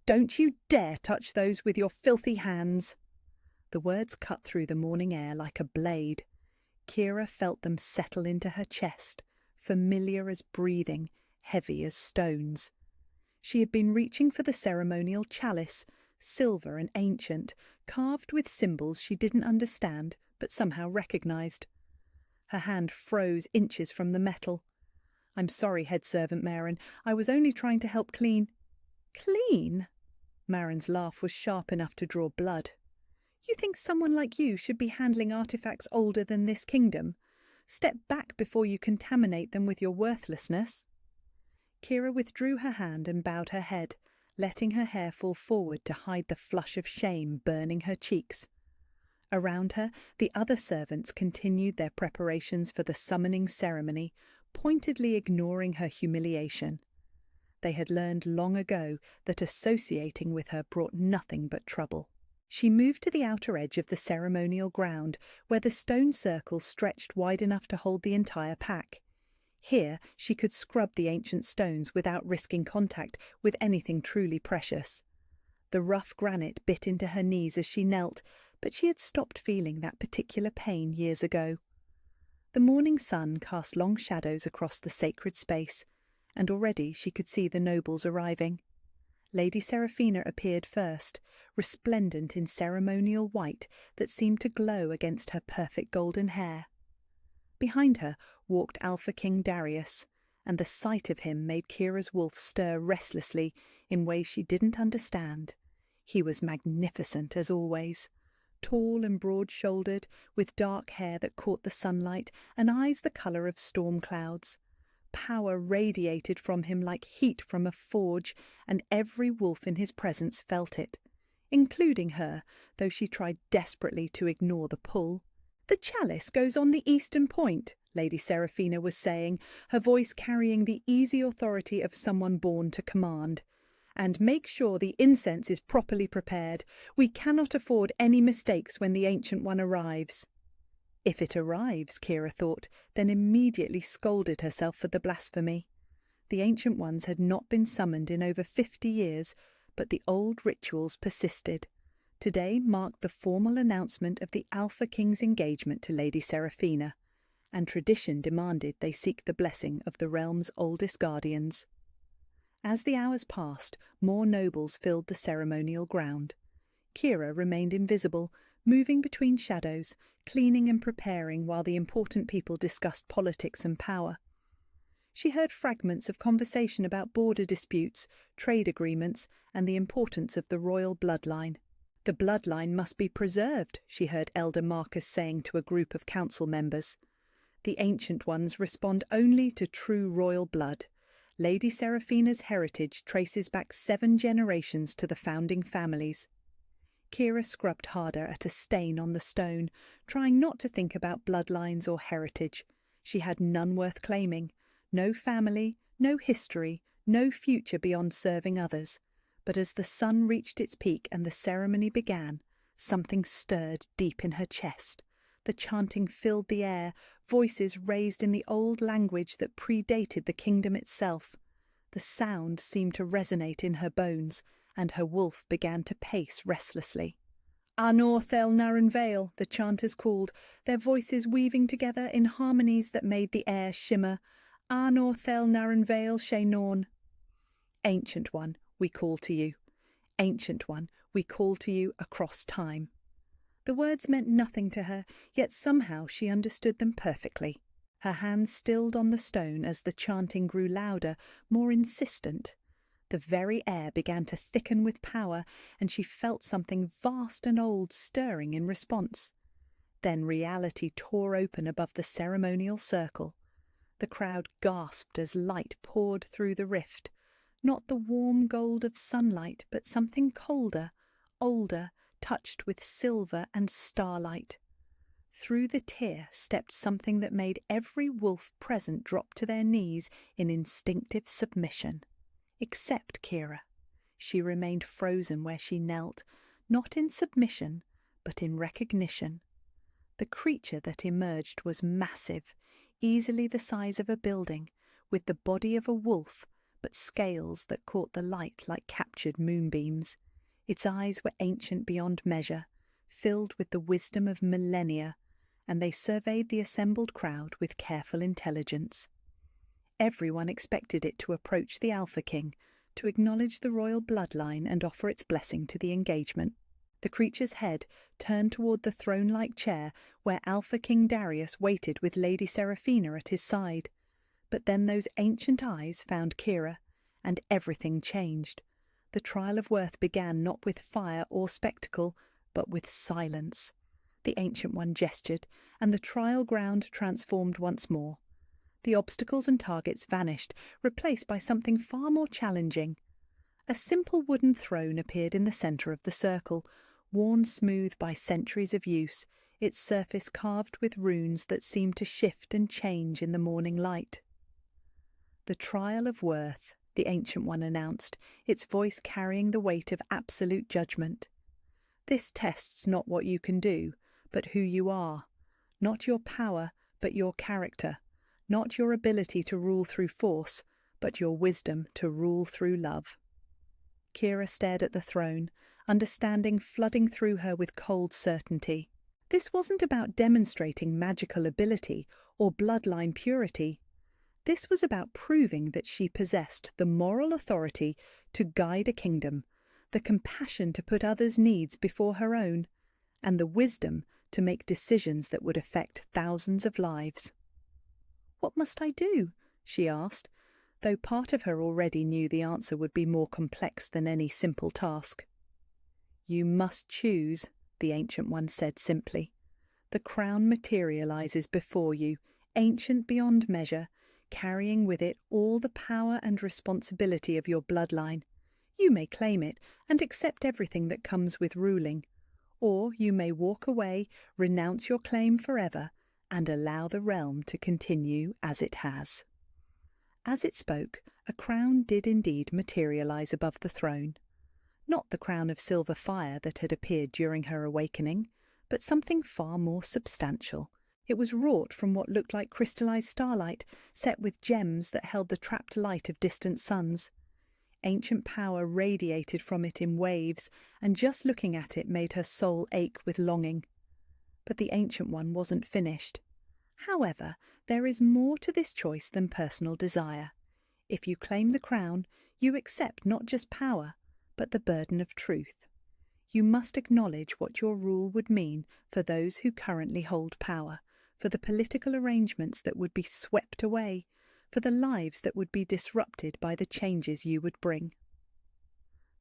Don't you dare touch those with your filthy hands." The words cut through the morning air like a blade. Kira felt them settle into her chest, familiar as breathing, heavy as stones. She had been reaching for the ceremonial chalice, silver and ancient, carved with symbols she didn't understand but somehow recognized. Her hand froze inches from the metal. "I'm sorry, head servant Maren. I was only trying to help clean." "Clean?" Maren's laugh was sharp enough to draw blood. "You think someone like you should be handling artifacts older than this kingdom? Step back before you contaminate them with your worthlessness." Kira withdrew her hand and bowed her head, letting her hair fall forward to hide the flush of shame burning her cheeks. Around her, the other servants continued their preparations for the summoning ceremony, pointedly ignoring her humiliation. They had learned long ago that associating with her brought nothing but trouble. She moved to the outer edge of the ceremonial ground, where the stone circle stretched wide enough to hold the entire pack. Here she could scrub the ancient stones without risking contact with anything truly precious. The rough granite bit into her knees as she knelt, but she had stopped feeling that particular pain years ago. The morning sun cast long shadows across the sacred space, and already she could see the nobles arriving. Lady Seraphina appeared first, resplendent in ceremonial white that seemed to glow against her perfect golden hair. Behind her walked Alpha King Darius, and the sight of him made Kira's wolf stir restlessly in ways she didn't understand. He was magnificent as always, tall and broad-shouldered, with dark hair that caught the sunlight and eyes the colour of storm clouds. Power radiated from him like heat from a forge, and every wolf in his presence felt it, including her, though she tried desperately to ignore the pull. "The chalice goes on the eastern point," Lady Seraphina was saying, her voice carrying the easy authority of someone born to command. "And make sure the incense is properly prepared. We cannot afford any mistakes when the Ancient One arrives." If it arrives, Kira thought, then immediately scolded herself for the blasphemy. The Ancient Ones had not been summoned in over 50 years, but the old rituals persisted. Today marked the formal announcement of the Alpha King's engagement to Lady Seraphina, and tradition demanded they seek the blessing of the realm's oldest guardians. As the hours passed, more nobles filled the ceremonial ground. Kira remained invisible, moving between shadows, cleaning and preparing while the important people discussed politics and power. She heard fragments of conversation about border disputes, trade agreements, and the importance of the royal bloodline. "The bloodline must be preserved," she heard Elder Marcus saying to a group of council members. "The Ancient Ones respond only to true royal blood. Lady Seraphina's heritage traces back 7 generations to the founding families." Kira scrubbed harder at a stain on the stone, trying not to think about bloodlines or heritage. She had none worth claiming. No family, no history, no future beyond serving others. But as the sun reached its peak and the ceremony began, something stirred deep in her chest. The chanting filled the air, voices raised in the old language that predated the kingdom itself. The sound seemed to resonate in her bones, and her wolf began to pace restlessly. "Anor Thel Naran Vale," the chanters called, their voices weaving together in harmonies that made the air shimmer. "Anor Thel Naran Vale She Norn." "Ancient One, we call to you. Ancient One, we call to you across time." The words meant nothing to her, yet somehow she understood them perfectly. Her hands stilled on the stone as the chanting grew louder, more insistent. The very air began to thicken with power, and she felt something vast and old stirring in response. Then reality tore open above the ceremonial circle. The crowd gasped as light poured through the rift. Not the warm gold of sunlight, but something colder, older, touched with silver and starlight. Through the tier stepped something that made every wolf present drop to their knees in instinctive submission. Except Kira. She remained frozen where she knelt, not in submission, but in recognition. The creature that emerged was massive, easily the size of a building, with the body of a wolf, but scales that caught the light like captured moonbeams. Its eyes were ancient beyond measure, filled with the wisdom of millennia, and they surveyed the assembled crowd with careful intelligence. Everyone expected it to approach the Alpha King, to acknowledge the royal bloodline and offer its blessing to the engagement. The creature's head turned toward the throne-like chair where Alpha King Darius waited with Lady Seraphina at his side. But then those ancient eyes found Kira, and everything changed. The trial of worth began not with fire or spectacle, but with silence. The Ancient One gestured, and the trial ground transformed once more. The obstacles and targets vanished, replaced by something far more challenging. A simple wooden throne appeared in the centre of the circle, worn smooth by centuries of use, its surface carved with runes that seemed to shift and change in the morning light. "The trial of worth," the Ancient One announced, its voice carrying the weight of absolute judgment. "This tests not what you can do, but who you are. Not your power, but your character. Not your ability to rule through force, but your wisdom to rule through love." Kira stared at the throne, understanding flooding through her with cold certainty. This wasn't about demonstrating magical ability or bloodline purity. This was about proving that she possessed the moral authority to guide a kingdom, the compassion to put others' needs before her own, and the wisdom to make decisions that would affect thousands of lives. "What must I do?" she asked, though part of her already knew the answer would be more complex than any simple task. "You must choose," the Ancient One said simply. "The crown materializes before you, ancient beyond measure, carrying with it all the power and responsibility of your bloodline. You may claim it and accept everything that comes with ruling, or you may walk away, renounce your claim forever, and allow the realm to continue as it has." As it spoke, a crown did indeed materialize above the throne. Not the crown of silver fire that had appeared during her awakening, but something far more substantial. It was wrought from what looked like crystallized starlight, set with gems that held the trapped light of distant suns. Ancient power radiated from it in waves, and just looking at it made her soul ache with longing. But the Ancient One wasn't finished. "However, there is more to this choice than personal desire. If you claim the crown, you accept not just power, but the burden of truth. You must acknowledge what your rule would mean for those who currently hold power, for the political arrangements that would be swept away, for the lives that would be disrupted by the changes you would bring."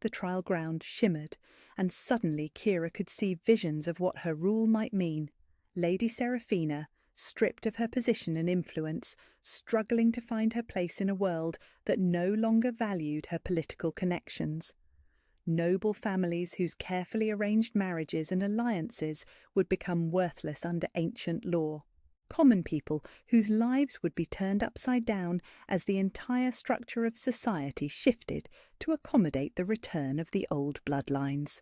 The trial ground shimmered, and suddenly Kira could see visions of what her rule might mean. Lady Seraphina, stripped of her position and influence, struggling to find her place in a world that no longer valued her political connections. Noble families whose carefully arranged marriages and alliances would become worthless under ancient law. Common people whose lives would be turned upside down as the entire structure of society shifted to accommodate the return of the old bloodlines.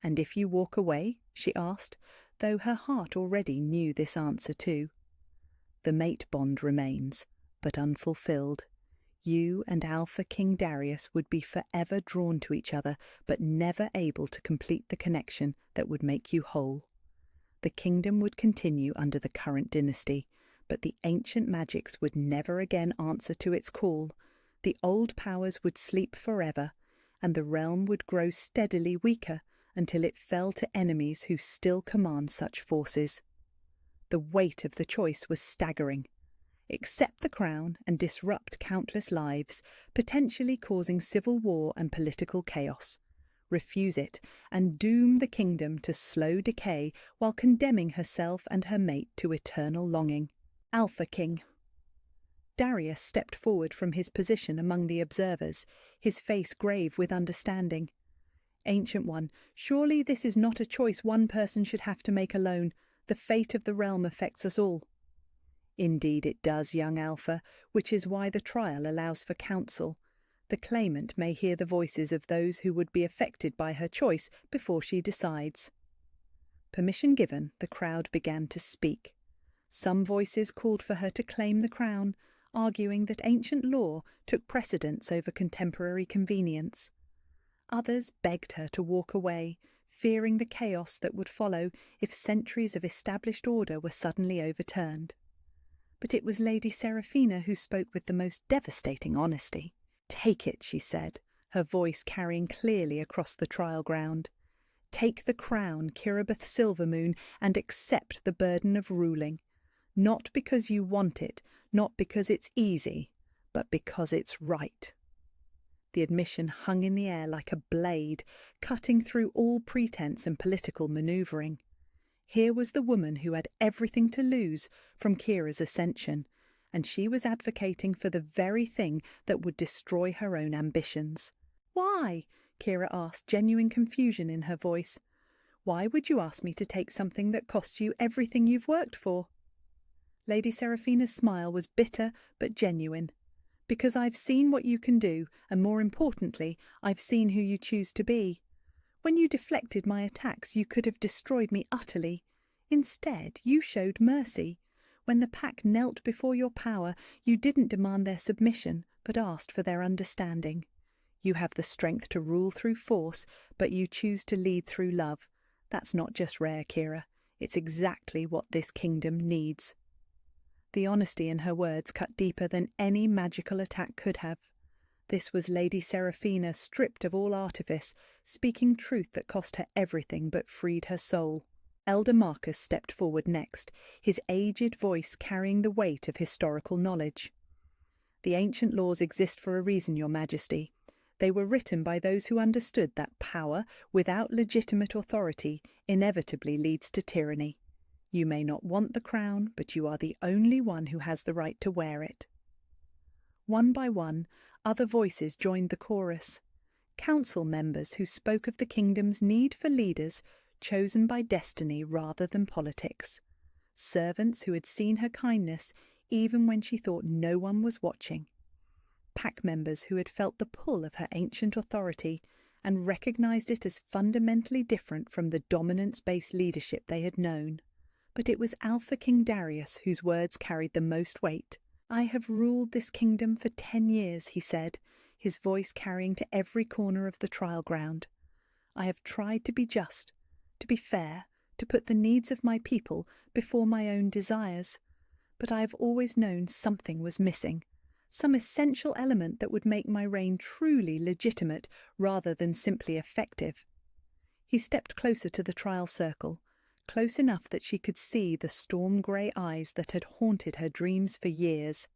"And if you walk away?" she asked, though her heart already knew this answer too. "The mate bond remains, but unfulfilled. You and Alpha King Darius would be forever drawn to each other, but never able to complete the connection that would make you whole. The kingdom would continue under the current dynasty, but the ancient magics would never again answer to its call. The old powers would sleep forever, and the realm would grow steadily weaker until it fell to enemies who still command such forces." The weight of the choice was staggering. Accept the crown and disrupt countless lives, potentially causing civil war and political chaos. Refuse it and doom the kingdom to slow decay while condemning herself and her mate to eternal longing. "Alpha King." Darius stepped forward from his position among the observers, his face grave with understanding. "Ancient One, surely this is not a choice one person should have to make alone. The fate of the realm affects us all." "Indeed it does, young Alpha, which is why the trial allows for counsel. The claimant may hear the voices of those who would be affected by her choice before she decides." Permission given, the crowd began to speak. Some voices called for her to claim the crown, arguing that ancient law took precedence over contemporary convenience. Others begged her to walk away, fearing the chaos that would follow if centuries of established order were suddenly overturned. But it was Lady Seraphina who spoke with the most devastating honesty. "Take it," she said, her voice carrying clearly across the trial ground. "Take the crown, Kiribeth Silvermoon, and accept the burden of ruling. Not because you want it, not because it's easy, but because it's right." The admission hung in the air like a blade, cutting through all pretense and political manoeuvring. Here was the woman who had everything to lose from Kira's ascension, and she was advocating for the very thing that would destroy her own ambitions. "Why?" Kira asked, genuine confusion in her voice. "Why would you ask me to take something that costs you everything you've worked for?" Lady Seraphina's smile was bitter but genuine. "Because I've seen what you can do, and more importantly, I've seen who you choose to be. When you deflected my attacks, you could have destroyed me utterly. Instead, you showed mercy. When the pack knelt before your power, you didn't demand their submission, but asked for their understanding. You have the strength to rule through force, but you choose to lead through love. That's not just rare, Kira. It's exactly what this kingdom needs." The honesty in her words cut deeper than any magical attack could have. This was Lady Seraphina, stripped of all artifice, speaking truth that cost her everything but freed her soul. Elder Marcus stepped forward next, his aged voice carrying the weight of historical knowledge. "The ancient laws exist for a reason, Your Majesty. They were written by those who understood that power, without legitimate authority, inevitably leads to tyranny. You may not want the crown, but you are the only one who has the right to wear it." One by one, other voices joined the chorus. Council members who spoke of the kingdom's need for leaders chosen by destiny rather than politics. Servants who had seen her kindness even when she thought no one was watching. Pack members who had felt the pull of her ancient authority and recognized it as fundamentally different from the dominance-based leadership they had known. But it was Alpha King Darius whose words carried the most weight. "I have ruled this kingdom for 10 years, he said, his voice carrying to every corner of the trial ground. "I have tried to be just, to be fair, to put the needs of my people before my own desires. But I have always known something was missing, some essential element that would make my reign truly legitimate rather than simply effective." He stepped closer to the trial circle, close enough that she could see the storm-grey eyes that had haunted her dreams for years.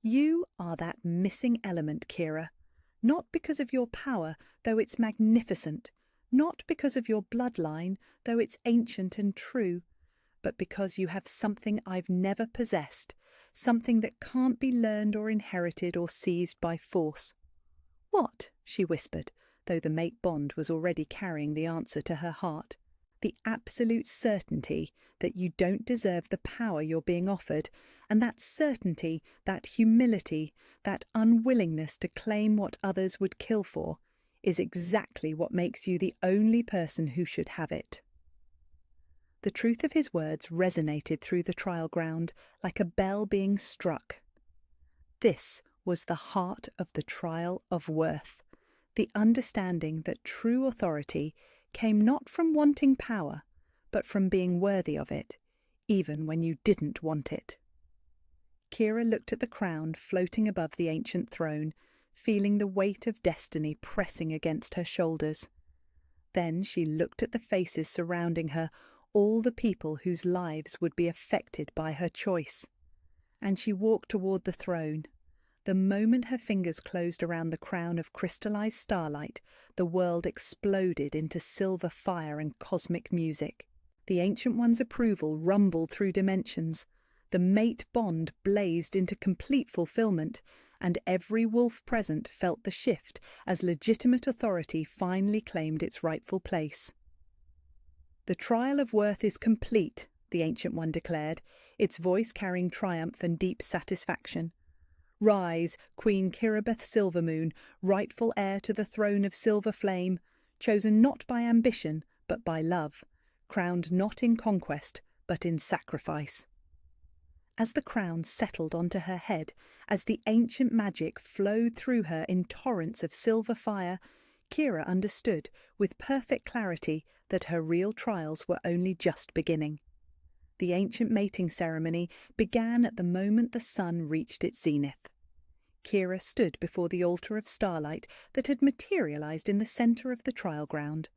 "You are that missing element, Kira. Not because of your power, though it's magnificent. Not because of your bloodline, though it's ancient and true. But because you have something I've never possessed, something that can't be learned or inherited or seized by force." "What?" she whispered, though the mate bond was already carrying the answer to her heart. "The absolute certainty that you don't deserve the power you're being offered, and that certainty, that humility, that unwillingness to claim what others would kill for, is exactly what makes you the only person who should have it." The truth of his words resonated through the trial ground like a bell being struck. This was the heart of the trial of worth, the understanding that true authority came not from wanting power, but from being worthy of it, even when you didn't want it. Kira looked at the crown floating above the ancient throne, feeling the weight of destiny pressing against her shoulders. Then she looked at the faces surrounding her, all the people whose lives would be affected by her choice. And she walked toward the throne. The moment her fingers closed around the crown of crystallized starlight, the world exploded into silver fire and cosmic music. The Ancient One's approval rumbled through dimensions. The mate bond blazed into complete fulfillment, and every wolf present felt the shift as legitimate authority finally claimed its rightful place. "The trial of worth is complete," the Ancient One declared, its voice carrying triumph and deep satisfaction. "Rise, Queen Kiribeth Silvermoon, rightful heir to the throne of silver flame, chosen not by ambition but by love, crowned not in conquest but in sacrifice." As the crown settled onto her head, as the ancient magic flowed through her in torrents of silver fire, Kira understood with perfect clarity that her real trials were only just beginning. The ancient mating ceremony began at the moment the sun reached its zenith. Kira stood before the altar of starlight that had materialized in the center of the trial ground,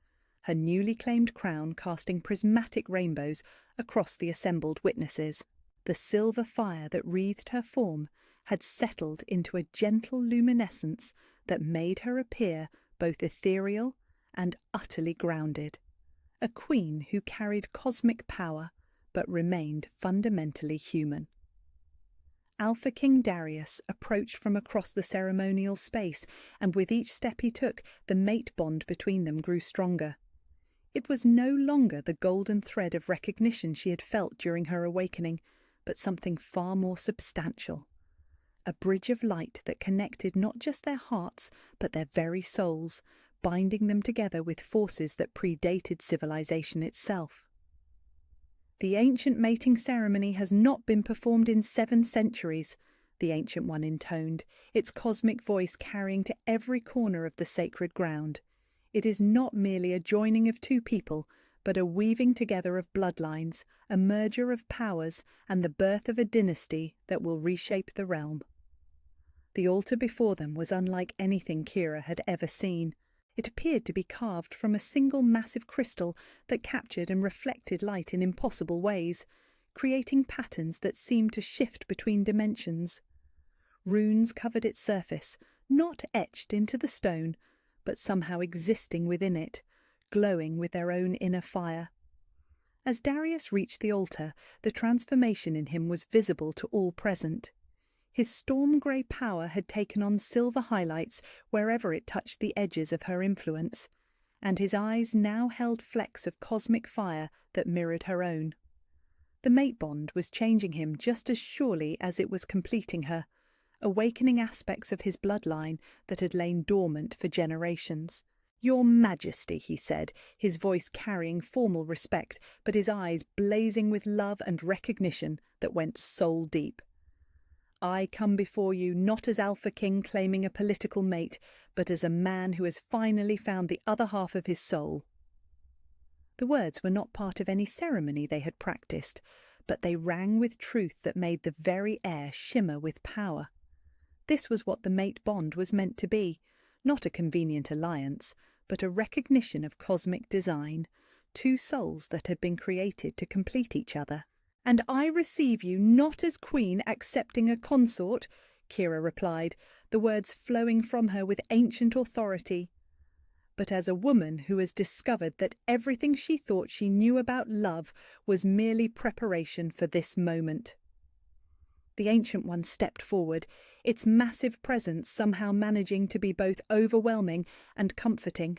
her newly claimed crown casting prismatic rainbows across the assembled witnesses. The silver fire that wreathed her form had settled into a gentle luminescence that made her appear both ethereal and utterly grounded, a queen who carried cosmic power but remained fundamentally human. Alpha King Darius approached from across the ceremonial space, and with each step he took, the mate bond between them grew stronger. It was no longer the golden thread of recognition she had felt during her awakening, but something far more substantial. A bridge of light that connected not just their hearts, but their very souls, binding them together with forces that predated civilization itself. "The ancient mating ceremony has not been performed in 7 centuries, the Ancient One intoned, its cosmic voice carrying to every corner of the sacred ground. It is not merely a joining of 2 people, but a weaving together of bloodlines, a merger of powers, and the birth of a dynasty that will reshape the realm." The altar before them was unlike anything Kira had ever seen. It appeared to be carved from a single massive crystal that captured and reflected light in impossible ways, creating patterns that seemed to shift between dimensions. Runes covered its surface, not etched into the stone, but somehow existing within it, glowing with their own inner fire. As Darius reached the altar, the transformation in him was visible to all present. His storm-grey power had taken on silver highlights wherever it touched the edges of her influence, and his eyes now held flecks of cosmic fire that mirrored her own. The mate bond was changing him just as surely as it was completing her, awakening aspects of his bloodline that had lain dormant for generations. "Your Majesty," he said, his voice carrying formal respect, but his eyes blazing with love and recognition that went soul-deep. "I come before you not as Alpha King claiming a political mate, but as a man who has finally found the other half of his soul." The words were not part of any ceremony they had practiced, but they rang with truth that made the very air shimmer with power. This was what the mate bond was meant to be, not a convenient alliance, but a recognition of cosmic design, 2 souls that had been created to complete each other. "And I receive you not as queen accepting a consort," Kira replied, the words flowing from her with ancient authority, "but as a woman who has discovered that everything she thought she knew about love was merely preparation for this moment." The Ancient One stepped forward, its massive presence somehow managing to be both overwhelming and comforting.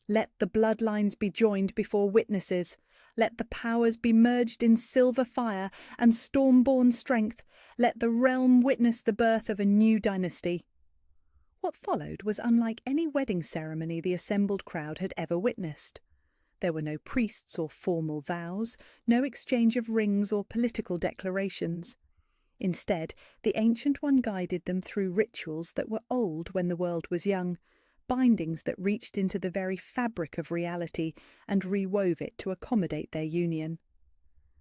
"Let the bloodlines be joined before witnesses. Let the powers be merged in silver fire and storm-born strength. Let the realm witness the birth of a new dynasty." What followed was unlike any wedding ceremony the assembled crowd had ever witnessed. There were no priests or formal vows, no exchange of rings or political declarations. Instead, the Ancient One guided them through rituals that were old when the world was young, bindings that reached into the very fabric of reality and rewove it to accommodate their union.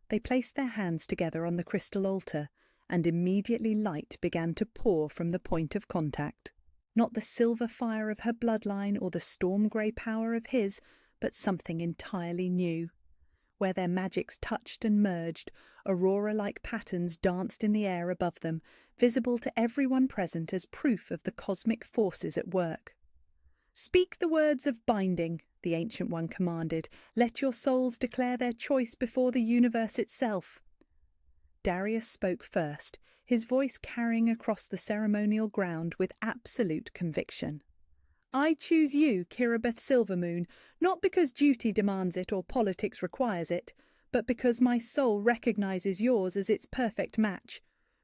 They placed their hands together on the crystal altar, and immediately light began to pour from the point of contact. Not the silver fire of her bloodline or the storm-grey power of his, but something entirely new. Where their magics touched and merged, aurora-like patterns danced in the air above them, visible to everyone present as proof of the cosmic forces at work. "Speak the words of binding," the Ancient One commanded. "Let your souls declare their choice before the universe itself." Darius spoke first, his voice carrying across the ceremonial ground with absolute conviction. "I choose you, Kiribeth Silvermoon, not because duty demands it or politics requires it, but because my soul recognizes yours as its perfect match.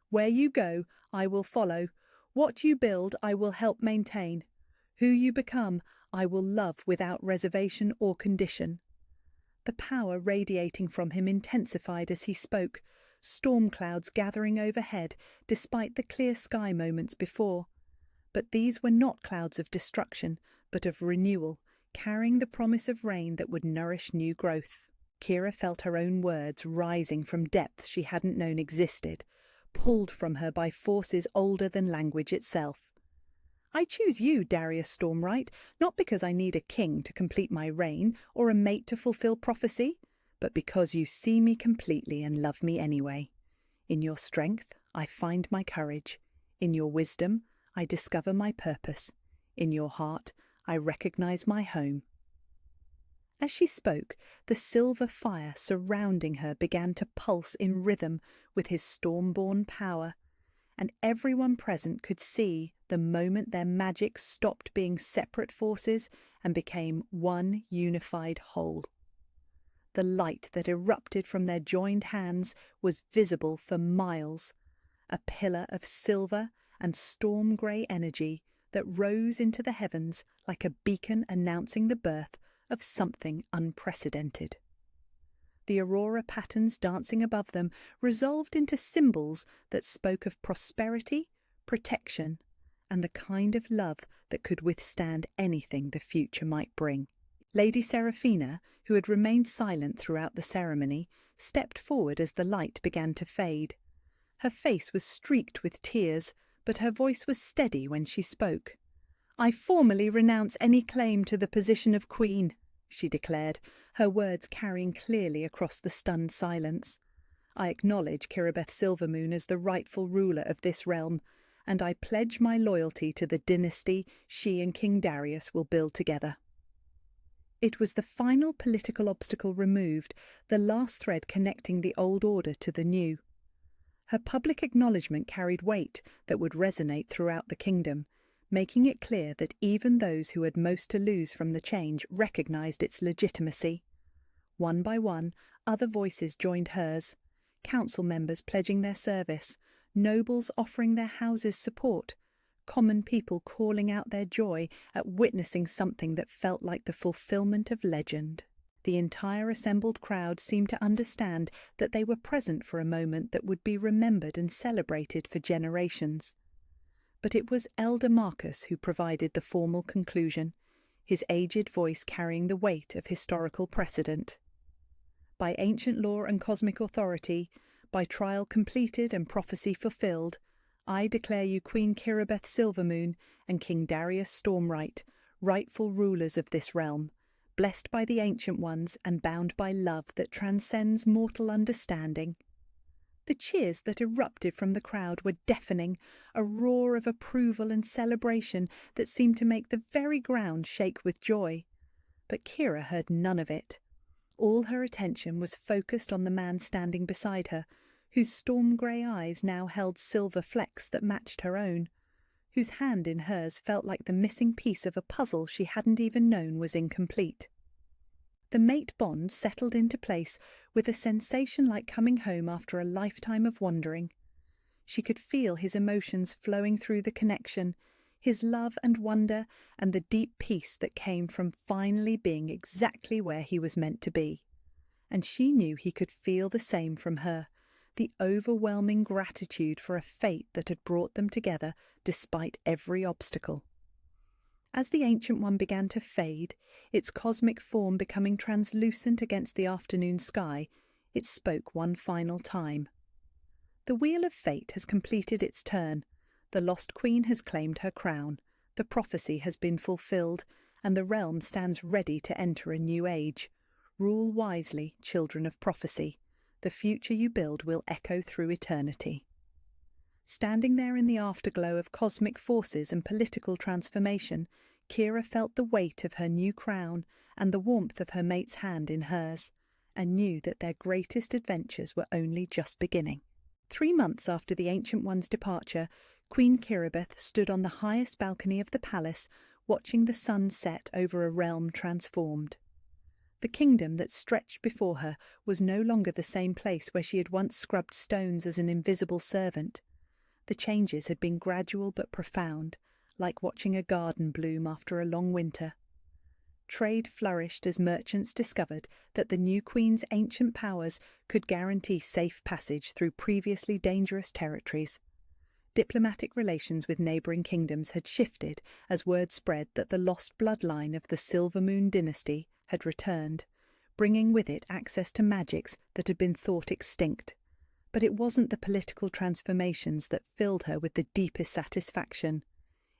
Where you go, I will follow. What you build, I will help maintain. Who you become, I will love without reservation or condition." The power radiating from him intensified as he spoke, storm clouds gathering overhead despite the clear sky moments before. But these were not clouds of destruction, but of renewal, carrying the promise of rain that would nourish new growth. Kira felt her own words rising from depths she hadn't known existed, pulled from her by forces older than language itself. I choose you, Darius Stormwright, not because I need a king to complete my reign or a mate to fulfill prophecy, but because you see me completely and love me anyway. In your strength, I find my courage. In your wisdom, I discover my purpose. In your heart, I recognize my home. As she spoke, the silver fire surrounding her began to pulse in rhythm with his storm-born power, and everyone present could see the moment their magic stopped being separate forces and became one unified whole. The light that erupted from their joined hands was visible for miles, a pillar of silver and storm-grey energy that rose into the heavens like a beacon announcing the birth of something unprecedented. The aurora patterns dancing above them resolved into symbols that spoke of prosperity, protection, and the kind of love that could withstand anything the future might bring. Lady Seraphina, who had remained silent throughout the ceremony, stepped forward as the light began to fade. Her face was streaked with tears, but her voice was steady when she spoke. "I formally renounce any claim to the position of Queen," she declared, her words carrying clearly across the stunned silence. "I acknowledge Kiribeth Silvermoon as the rightful ruler of this realm, and I pledge my loyalty to the dynasty she and King Darius will build together." It was the final political obstacle removed, the last thread connecting the old order to the new. Her public acknowledgement carried weight that would resonate throughout the kingdom, making it clear that even those who had most to lose from the change recognized its legitimacy. One by one, other voices joined hers, council members pledging their service, nobles offering their houses support, common people calling out their joy at witnessing something that felt like the fulfillment of legend. The entire assembled crowd seemed to understand that they were present for a moment that would be remembered and celebrated for generations. But it was Elder Marcus who provided the formal conclusion, his aged voice carrying the weight of historical precedent. By ancient law and cosmic authority, by trial completed and prophecy fulfilled, I declare you Queen Kiribeth Silvermoon and King Darius Stormwright, rightful rulers of this realm, blessed by the Ancient Ones and bound by love that transcends mortal understanding. The cheers that erupted from the crowd were deafening, a roar of approval and celebration that seemed to make the very ground shake with joy. But Kira heard none of it. All her attention was focused on the man standing beside her, whose storm-grey eyes now held silver flecks that matched her own, whose hand in hers felt like the missing piece of a puzzle she hadn't even known was incomplete. The mate bond settled into place with a sensation like coming home after a lifetime of wandering. She could feel his emotions flowing through the connection, his love and wonder, and the deep peace that came from finally being exactly where he was meant to be. And she knew he could feel the same from her, the overwhelming gratitude for a fate that had brought them together despite every obstacle. As the Ancient One began to fade, its cosmic form becoming translucent against the afternoon sky, it spoke one final time. "The wheel of fate has completed its turn. The lost queen has claimed her crown. The prophecy has been fulfilled, and the realm stands ready to enter a new age. Rule wisely, children of prophecy. The future you build will echo through eternity." Standing there in the afterglow of cosmic forces and political transformation, Kira felt the weight of her new crown and the warmth of her mate's hand in hers, and knew that their greatest adventures were only just beginning. 3 months after the Ancient One's departure, Queen Kiribeth stood on the highest balcony of the palace, watching the sun set over a realm transformed. The kingdom that stretched before her was no longer the same place where she had once scrubbed stones as an invisible servant. The changes had been gradual but profound, like watching a garden bloom after a long winter. Trade flourished as merchants discovered that the new queen's ancient powers could guarantee safe passage through previously dangerous territories. Diplomatic relations with neighbouring kingdoms had shifted as word spread that the lost bloodline of the Silver Moon dynasty had returned, bringing with it access to magics that had been thought extinct. But it wasn't the political transformations that filled her with the deepest satisfaction.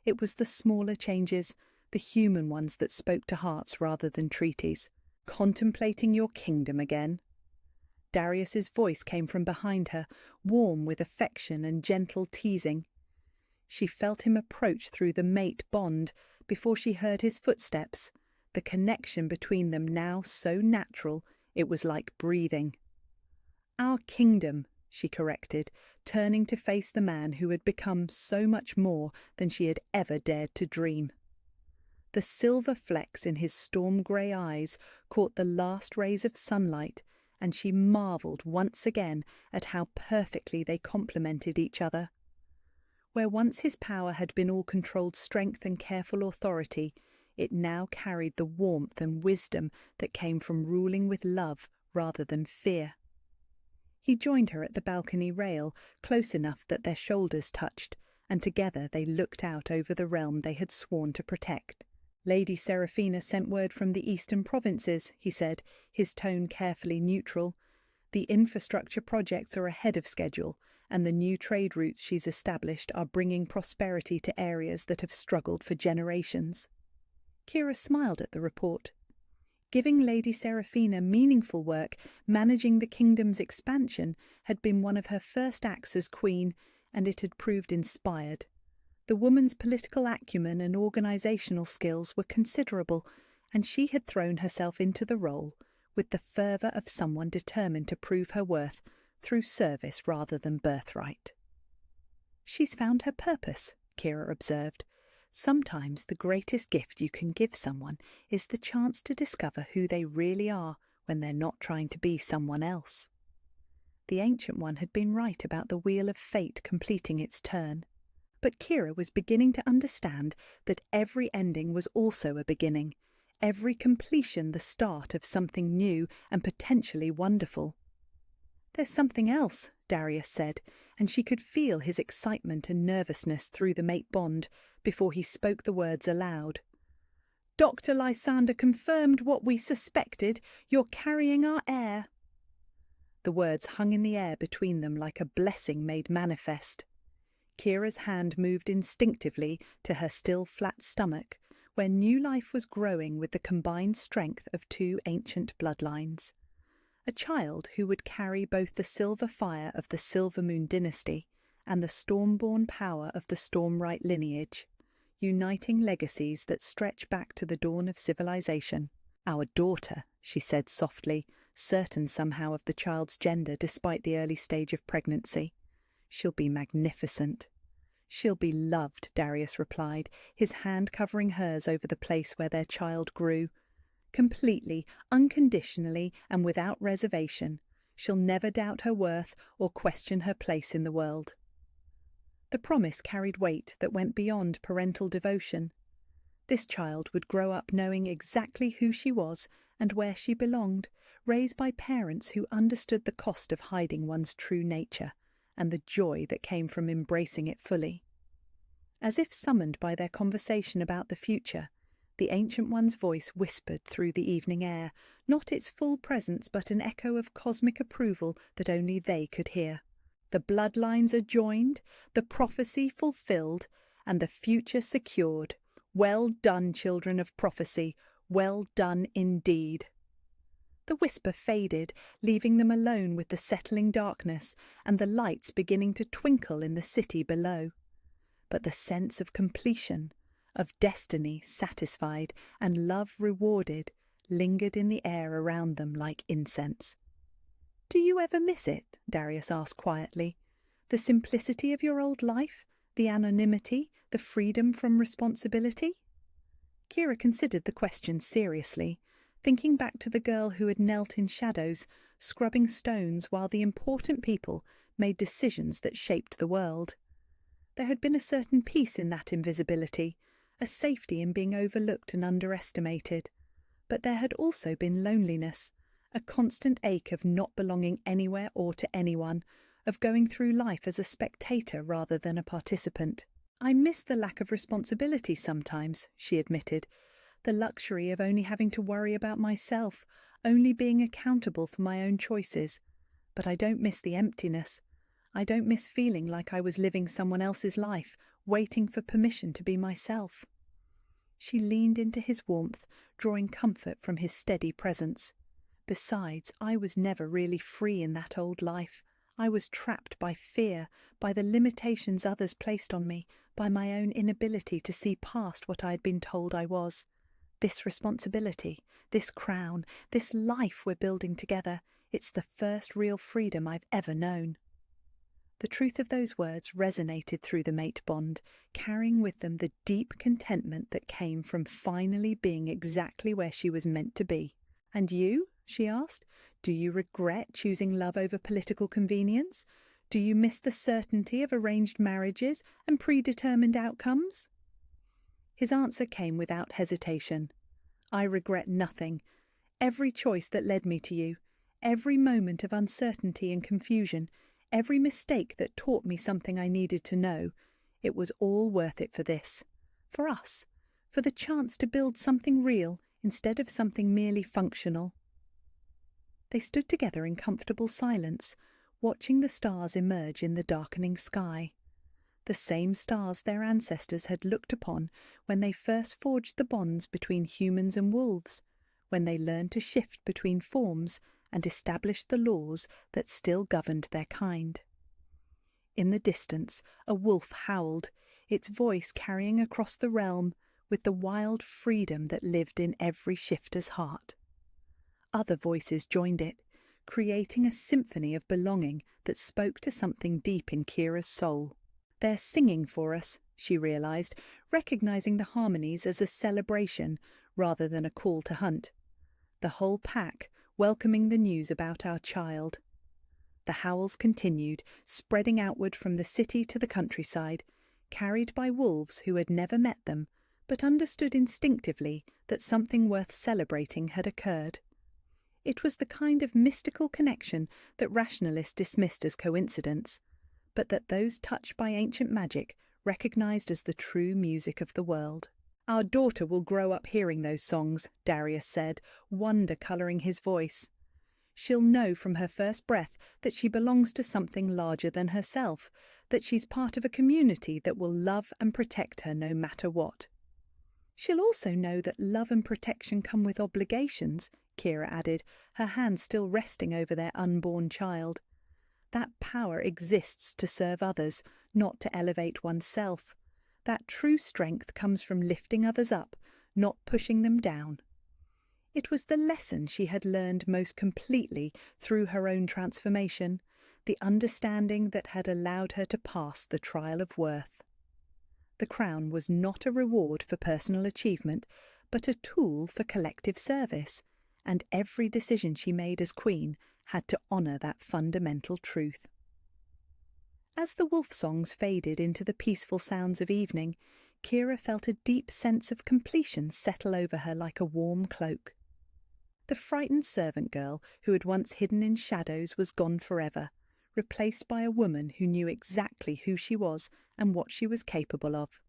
It was the smaller changes, the human ones that spoke to hearts rather than treaties. "Contemplating your kingdom again?" Darius's voice came from behind her, warm with affection and gentle teasing. She felt him approach through the mate bond before she heard his footsteps, the connection between them now so natural it was like breathing. "Our kingdom," she corrected, turning to face the man who had become so much more than she had ever dared to dream. The silver flecks in his storm-grey eyes caught the last rays of sunlight, and she marvelled once again at how perfectly they complemented each other. Where once his power had been all controlled strength and careful authority, it now carried the warmth and wisdom that came from ruling with love rather than fear. He joined her at the balcony rail, close enough that their shoulders touched, and together they looked out over the realm they had sworn to protect. "Lady Seraphina sent word from the eastern provinces," he said, his tone carefully neutral. "The infrastructure projects are ahead of schedule, and the new trade routes she's established are bringing prosperity to areas that have struggled for generations." Kira smiled at the report. Giving Lady Seraphina meaningful work, managing the kingdom's expansion, had been one of her first acts as queen, and it had proved inspired. The woman's political acumen and organisational skills were considerable, and she had thrown herself into the role with the fervour of someone determined to prove her worth through service rather than birthright. "She's found her purpose," Kira observed. "Sometimes the greatest gift you can give someone is the chance to discover who they really are when they're not trying to be someone else." The Ancient One had been right about the wheel of fate completing its turn. But Kira was beginning to understand that every ending was also a beginning, every completion the start of something new and potentially wonderful. "There's something else," Darius said, and she could feel his excitement and nervousness through the mate bond before he spoke the words aloud. "Dr. Lysander confirmed what we suspected. You're carrying our heir." The words hung in the air between them like a blessing made manifest. Kira's hand moved instinctively to her still flat stomach, where new life was growing with the combined strength of two ancient bloodlines. A child who would carry both the silver fire of the Silver Moon dynasty and the storm-born power of the Stormright lineage, uniting legacies that stretch back to the dawn of civilization. "Our daughter," she said softly, certain somehow of the child's gender despite the early stage of pregnancy. "She'll be magnificent." "She'll be loved," Darius replied, his hand covering hers over the place where their child grew. "Completely, unconditionally, and without reservation. She'll never doubt her worth or question her place in the world." The promise carried weight that went beyond parental devotion. This child would grow up knowing exactly who she was and where she belonged, raised by parents who understood the cost of hiding one's true nature and the joy that came from embracing it fully. As if summoned by their conversation about the future, the Ancient One's voice whispered through the evening air, not its full presence but an echo of cosmic approval that only they could hear. "The bloodlines are joined, the prophecy fulfilled, and the future secured. Well done, children of prophecy, well done indeed." The whisper faded, leaving them alone with the settling darkness and the lights beginning to twinkle in the city below. But the sense of completion, of destiny satisfied and love rewarded, lingered in the air around them like incense. "Do you ever miss it?" Darius asked quietly. "The simplicity of your old life, the anonymity, the freedom from responsibility?" Kira considered the question seriously, thinking back to the girl who had knelt in shadows, scrubbing stones while the important people made decisions that shaped the world. There had been a certain peace in that invisibility, a safety in being overlooked and underestimated. But there had also been loneliness, a constant ache of not belonging anywhere or to anyone, of going through life as a spectator rather than a participant. "I miss the lack of responsibility sometimes," she admitted, "the luxury of only having to worry about myself, only being accountable for my own choices. But I don't miss the emptiness. I don't miss feeling like I was living someone else's life, waiting for permission to be myself." She leaned into his warmth, drawing comfort from his steady presence. "Besides, I was never really free in that old life. I was trapped by fear, by the limitations others placed on me, by my own inability to see past what I had been told I was. This responsibility, this crown, this life we're building together, it's the first real freedom I've ever known." The truth of those words resonated through the mate bond, carrying with them the deep contentment that came from finally being exactly where she was meant to be. "And you?" she asked. "Do you regret choosing love over political convenience? Do you miss the certainty of arranged marriages and predetermined outcomes?" His answer came without hesitation. "I regret nothing. Every choice that led me to you, every moment of uncertainty and confusion, every mistake that taught me something I needed to know, it was all worth it for this. For us. For the chance to build something real instead of something merely functional." They stood together in comfortable silence, watching the stars emerge in the darkening sky. The same stars their ancestors had looked upon when they first forged the bonds between humans and wolves, when they learned to shift between forms and established the laws that still governed their kind. In the distance, a wolf howled, its voice carrying across the realm with the wild freedom that lived in every shifter's heart. Other voices joined it, creating a symphony of belonging that spoke to something deep in Kira's soul. "They're singing for us," she realized, recognizing the harmonies as a celebration rather than a call to hunt. The whole pack welcoming the news about our child. The howls continued, spreading outward from the city to the countryside, carried by wolves who had never met them, but understood instinctively that something worth celebrating had occurred. It was the kind of mystical connection that rationalists dismissed as coincidence, but that those touched by ancient magic recognized as the true music of the world. "Our daughter will grow up hearing those songs," Darius said, wonder colouring his voice. "She'll know from her first breath that she belongs to something larger than herself, that she's part of a community that will love and protect her no matter what." "She'll also know that love and protection come with obligations," Kira added, her hand still resting over their unborn child. "That power exists to serve others, not to elevate oneself. That true strength comes from lifting others up, not pushing them down." It was the lesson she had learned most completely through her own transformation, the understanding that had allowed her to pass the trial of worth. The crown was not a reward for personal achievement, but a tool for collective service, and every decision she made as queen had to honour that fundamental truth. As the wolf songs faded into the peaceful sounds of evening, Kira felt a deep sense of completion settle over her like a warm cloak. The frightened servant girl who had once hidden in shadows was gone forever, replaced by a woman who knew exactly who she was and what she was capable of.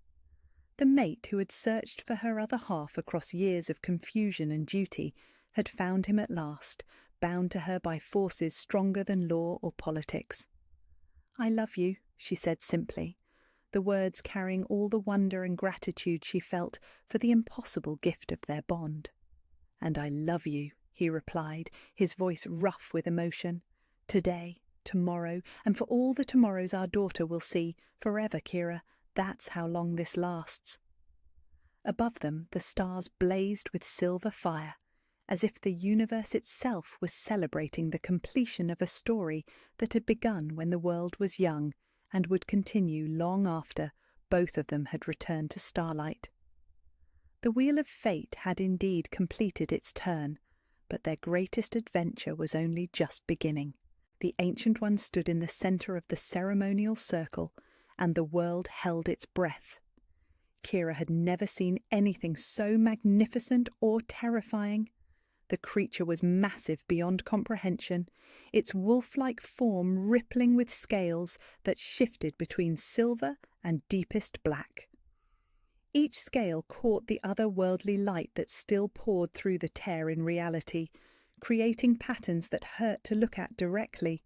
The mate who had searched for her other half across years of confusion and duty had found him at last, bound to her by forces stronger than law or politics. "I love you," she said simply, the words carrying all the wonder and gratitude she felt for the impossible gift of their bond. "And I love you," he replied, his voice rough with emotion. "Today, tomorrow, and for all the tomorrows our daughter will see, forever, Kira. That's how long this lasts." Above them the stars blazed with silver fire, as if the universe itself was celebrating the completion of a story that had begun when the world was young and would continue long after both of them had returned to starlight. The wheel of fate had indeed completed its turn, but their greatest adventure was only just beginning. The Ancient One stood in the centre of the ceremonial circle, and the world held its breath. Kira had never seen anything so magnificent or terrifying. The creature was massive beyond comprehension, its wolf-like form rippling with scales that shifted between silver and deepest black. Each scale caught the otherworldly light that still poured through the tear in reality, creating patterns that hurt to look at directly.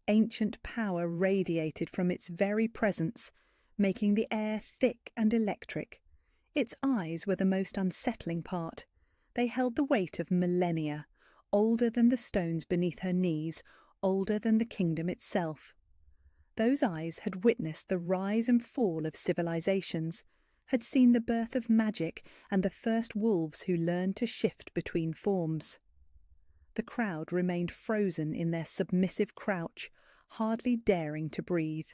Ancient power radiated from its very presence, making the air thick and electric. Its eyes were the most unsettling part. They held the weight of millennia, older than the stones beneath her knees, older than the kingdom itself. Those eyes had witnessed the rise and fall of civilizations, had seen the birth of magic and the first wolves who learned to shift between forms. The crowd remained frozen in their submissive crouch, hardly daring to breathe.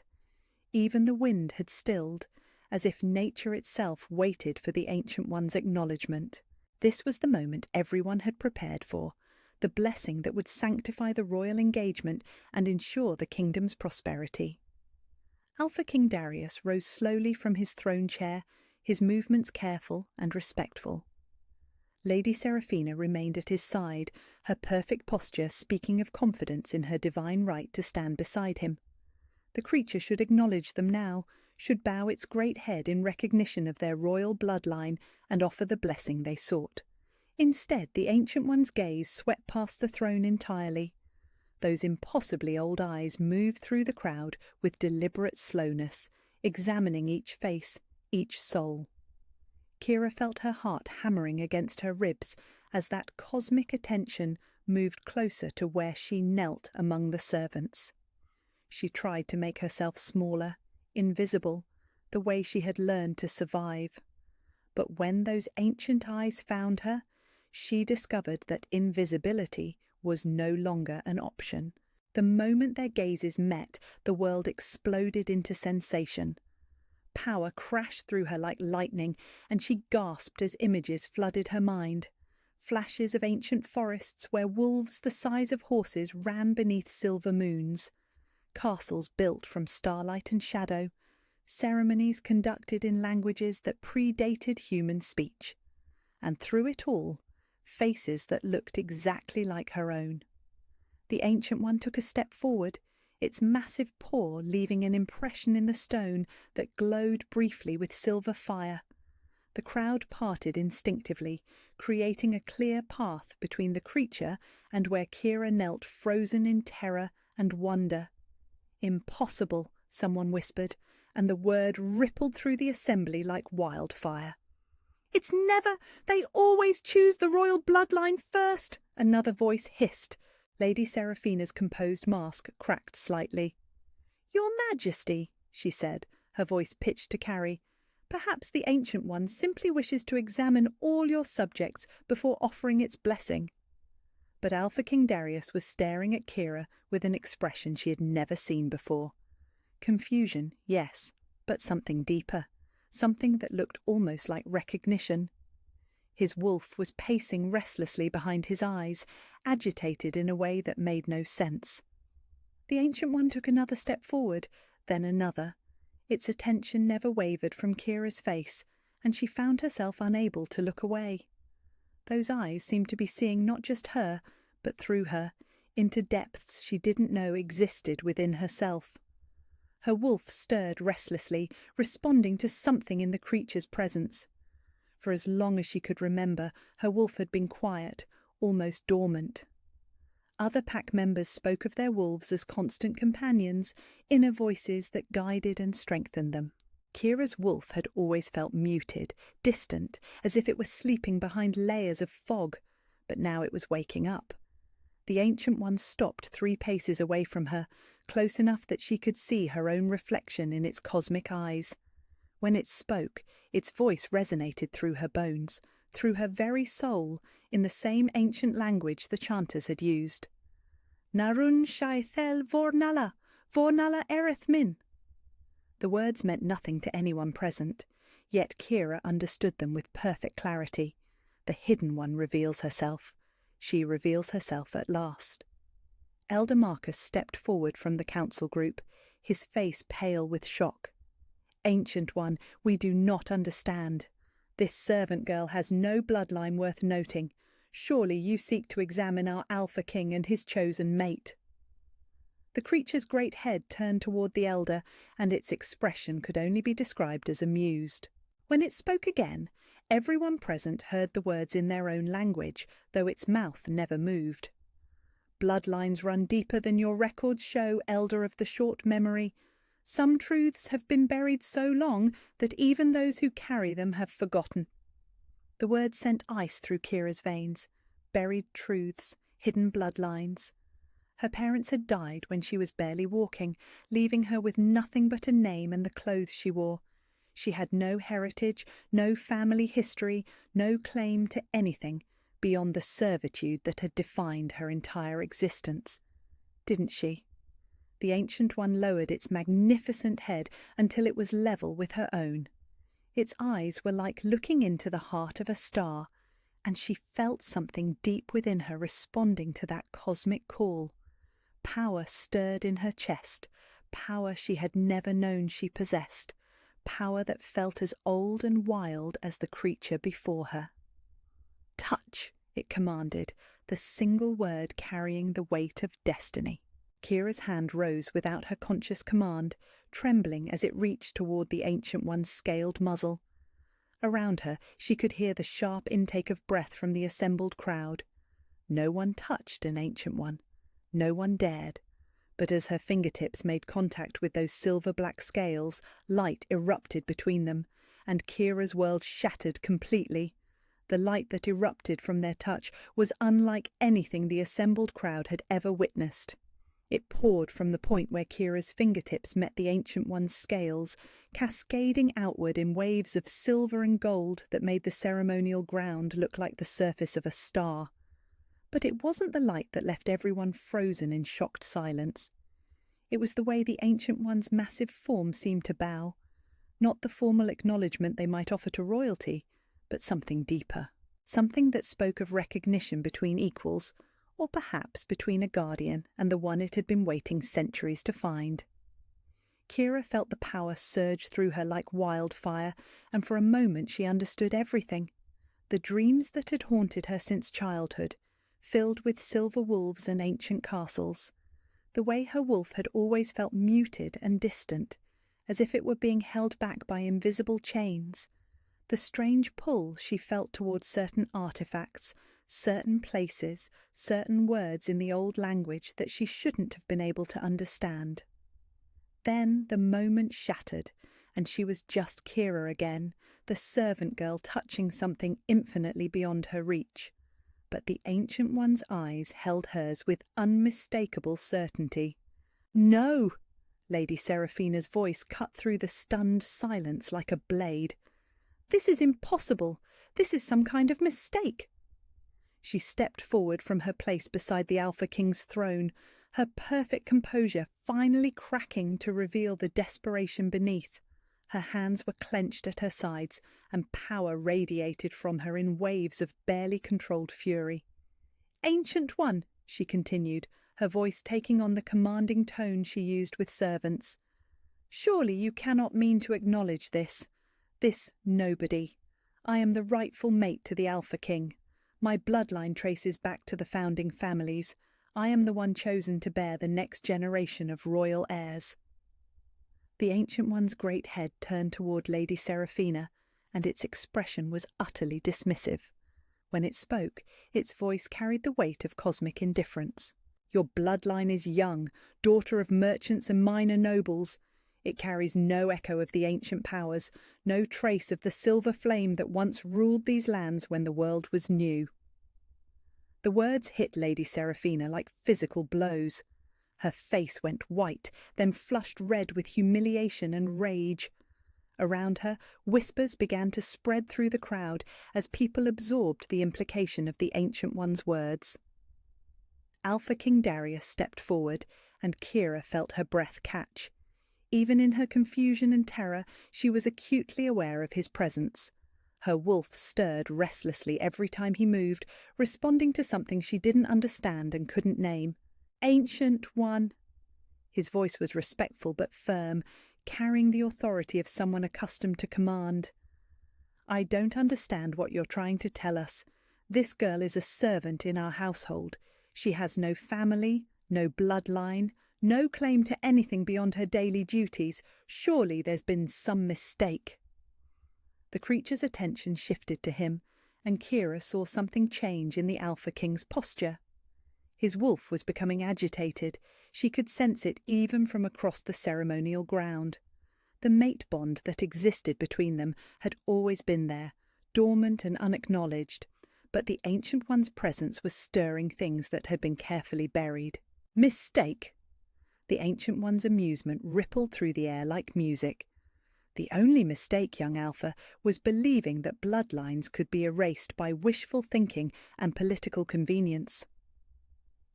Even the wind had stilled, as if nature itself waited for the Ancient One's acknowledgement. This was the moment everyone had prepared for, the blessing that would sanctify the royal engagement and ensure the kingdom's prosperity. Alpha King Darius rose slowly from his throne chair, his movements careful and respectful. Lady Seraphina remained at his side, her perfect posture speaking of confidence in her divine right to stand beside him. The creature should acknowledge them now, should bow its great head in recognition of their royal bloodline and offer the blessing they sought. Instead, the Ancient One's gaze swept past the throne entirely. Those impossibly old eyes moved through the crowd with deliberate slowness, examining each face, each soul. Kira felt her heart hammering against her ribs as that cosmic attention moved closer to where she knelt among the servants. She tried to make herself smaller, invisible, the way she had learned to survive. But when those ancient eyes found her, she discovered that invisibility was no longer an option. The moment their gazes met, the world exploded into sensation. Power crashed through her like lightning, and she gasped as images flooded her mind. Flashes of ancient forests where wolves the size of horses ran beneath silver moons. Castles built from starlight and shadow. Ceremonies conducted in languages that predated human speech. And through it all, faces that looked exactly like her own. The Ancient One took a step forward, its massive paw leaving an impression in the stone that glowed briefly with silver fire. The crowd parted instinctively, creating a clear path between the creature and where Kira knelt frozen in terror and wonder. "Impossible," someone whispered, and the word rippled through the assembly like wildfire. "It's never! They always choose the royal bloodline first!" another voice hissed. Lady Seraphina's composed mask cracked slightly. "Your Majesty," she said, her voice pitched to carry, "perhaps the Ancient One simply wishes to examine all your subjects before offering its blessing." But Alpha King Darius was staring at Kira with an expression she had never seen before. Confusion, yes, but something deeper, something that looked almost like recognition. His wolf was pacing restlessly behind his eyes, agitated in a way that made no sense. The Ancient One took another step forward, then another. Its attention never wavered from Kira's face, and she found herself unable to look away. Those eyes seemed to be seeing not just her, but through her, into depths she didn't know existed within herself. Her wolf stirred restlessly, responding to something in the creature's presence. For as long as she could remember, her wolf had been quiet, almost dormant. Other pack members spoke of their wolves as constant companions, inner voices that guided and strengthened them. Kira's wolf had always felt muted, distant, as if it was sleeping behind layers of fog, but now it was waking up. The Ancient One stopped 3 paces away from her, close enough that she could see her own reflection in its cosmic eyes. When it spoke, its voice resonated through her bones, through her very soul, in the same ancient language the chanters had used. "Narun shai thel vornala, vornala ereth min." The words meant nothing to anyone present, yet Kira understood them with perfect clarity. The Hidden One reveals herself. She reveals herself at last. Elder Marcus stepped forward from the council group, his face pale with shock. Ancient One, we do not understand. This servant girl has no bloodline worth noting. Surely you seek to examine our Alpha King and his chosen mate." The creature's great head turned toward the elder, and its expression could only be described as amused. When it spoke again, everyone present heard the words in their own language, though its mouth never moved. "Bloodlines run deeper than your records show, elder of the short memory. Some truths have been buried so long that even those who carry them have forgotten." The words sent ice through Kira's veins. Buried truths, hidden bloodlines. Her parents had died when she was barely walking, leaving her with nothing but a name and the clothes she wore. She had no heritage, no family history, no claim to anything beyond the servitude that had defined her entire existence. Didn't she? The Ancient One lowered its magnificent head until it was level with her own. Its eyes were like looking into the heart of a star, and she felt something deep within her responding to that cosmic call. Power stirred in her chest, power she had never known she possessed, power that felt as old and wild as the creature before her. "Touch," it commanded, the single word carrying the weight of destiny. Kira's hand rose without her conscious command, trembling as it reached toward the Ancient One's scaled muzzle. Around her she could hear the sharp intake of breath from the assembled crowd. No one touched an Ancient One. No one dared. But as her fingertips made contact with those silver-black scales, light erupted between them, and Kira's world shattered completely. The light that erupted from their touch was unlike anything the assembled crowd had ever witnessed. It poured from the point where Kira's fingertips met the Ancient One's scales, cascading outward in waves of silver and gold that made the ceremonial ground look like the surface of a star. But it wasn't the light that left everyone frozen in shocked silence. It was the way the Ancient One's massive form seemed to bow. Not the formal acknowledgement they might offer to royalty, but something deeper. Something that spoke of recognition between equals, or perhaps between a guardian and the one it had been waiting centuries to find. Kira felt the power surge through her like wildfire, and for a moment she understood everything. The dreams that had haunted her since childhood, filled with silver wolves and ancient castles. The way her wolf had always felt muted and distant, as if it were being held back by invisible chains. The strange pull she felt towards certain artifacts, certain places, certain words in the old language that she shouldn't have been able to understand. Then the moment shattered, and she was just Kira again, the servant girl touching something infinitely beyond her reach. But the Ancient One's eyes held hers with unmistakable certainty. "No!" Lady Seraphina's voice cut through the stunned silence like a blade. "This is impossible. This is some kind of mistake." She stepped forward from her place beside the Alpha King's throne, her perfect composure finally cracking to reveal the desperation beneath. Her hands were clenched at her sides, and power radiated from her in waves of barely controlled fury. "Ancient One," she continued, her voice taking on the commanding tone she used with servants, "surely you cannot mean to acknowledge this nobody. I am the rightful mate to the Alpha King. My bloodline traces back to the founding families. I am the one chosen to bear the next generation of royal heirs." The Ancient One's great head turned toward Lady Seraphina, and its expression was utterly dismissive. When it spoke, its voice carried the weight of cosmic indifference. "Your bloodline is young, daughter of merchants and minor nobles. It carries no echo of the ancient powers, no trace of the silver flame that once ruled these lands when the world was new." The words hit Lady Seraphina like physical blows. Her face went white, then flushed red with humiliation and rage. Around her, whispers began to spread through the crowd as people absorbed the implication of the Ancient One's words. Alpha King Darius stepped forward, and Kira felt her breath catch. Even in her confusion and terror, she was acutely aware of his presence. Her wolf stirred restlessly every time he moved, responding to something she didn't understand and couldn't name. "Ancient One." His voice was respectful but firm, carrying the authority of someone accustomed to command. "I don't understand what you're trying to tell us. This girl is a servant in our household. She has no family, no bloodline, no claim to anything beyond her daily duties. Surely there's been some mistake." The creature's attention shifted to him, and Kira saw something change in the Alpha King's posture. His wolf was becoming agitated. She could sense it even from across the ceremonial ground. The mate bond that existed between them had always been there, dormant and unacknowledged, but the Ancient One's presence was stirring things that had been carefully buried. "Mistake?" The Ancient One's amusement rippled through the air like music. "The only mistake, young Alpha, was believing that bloodlines could be erased by wishful thinking and political convenience."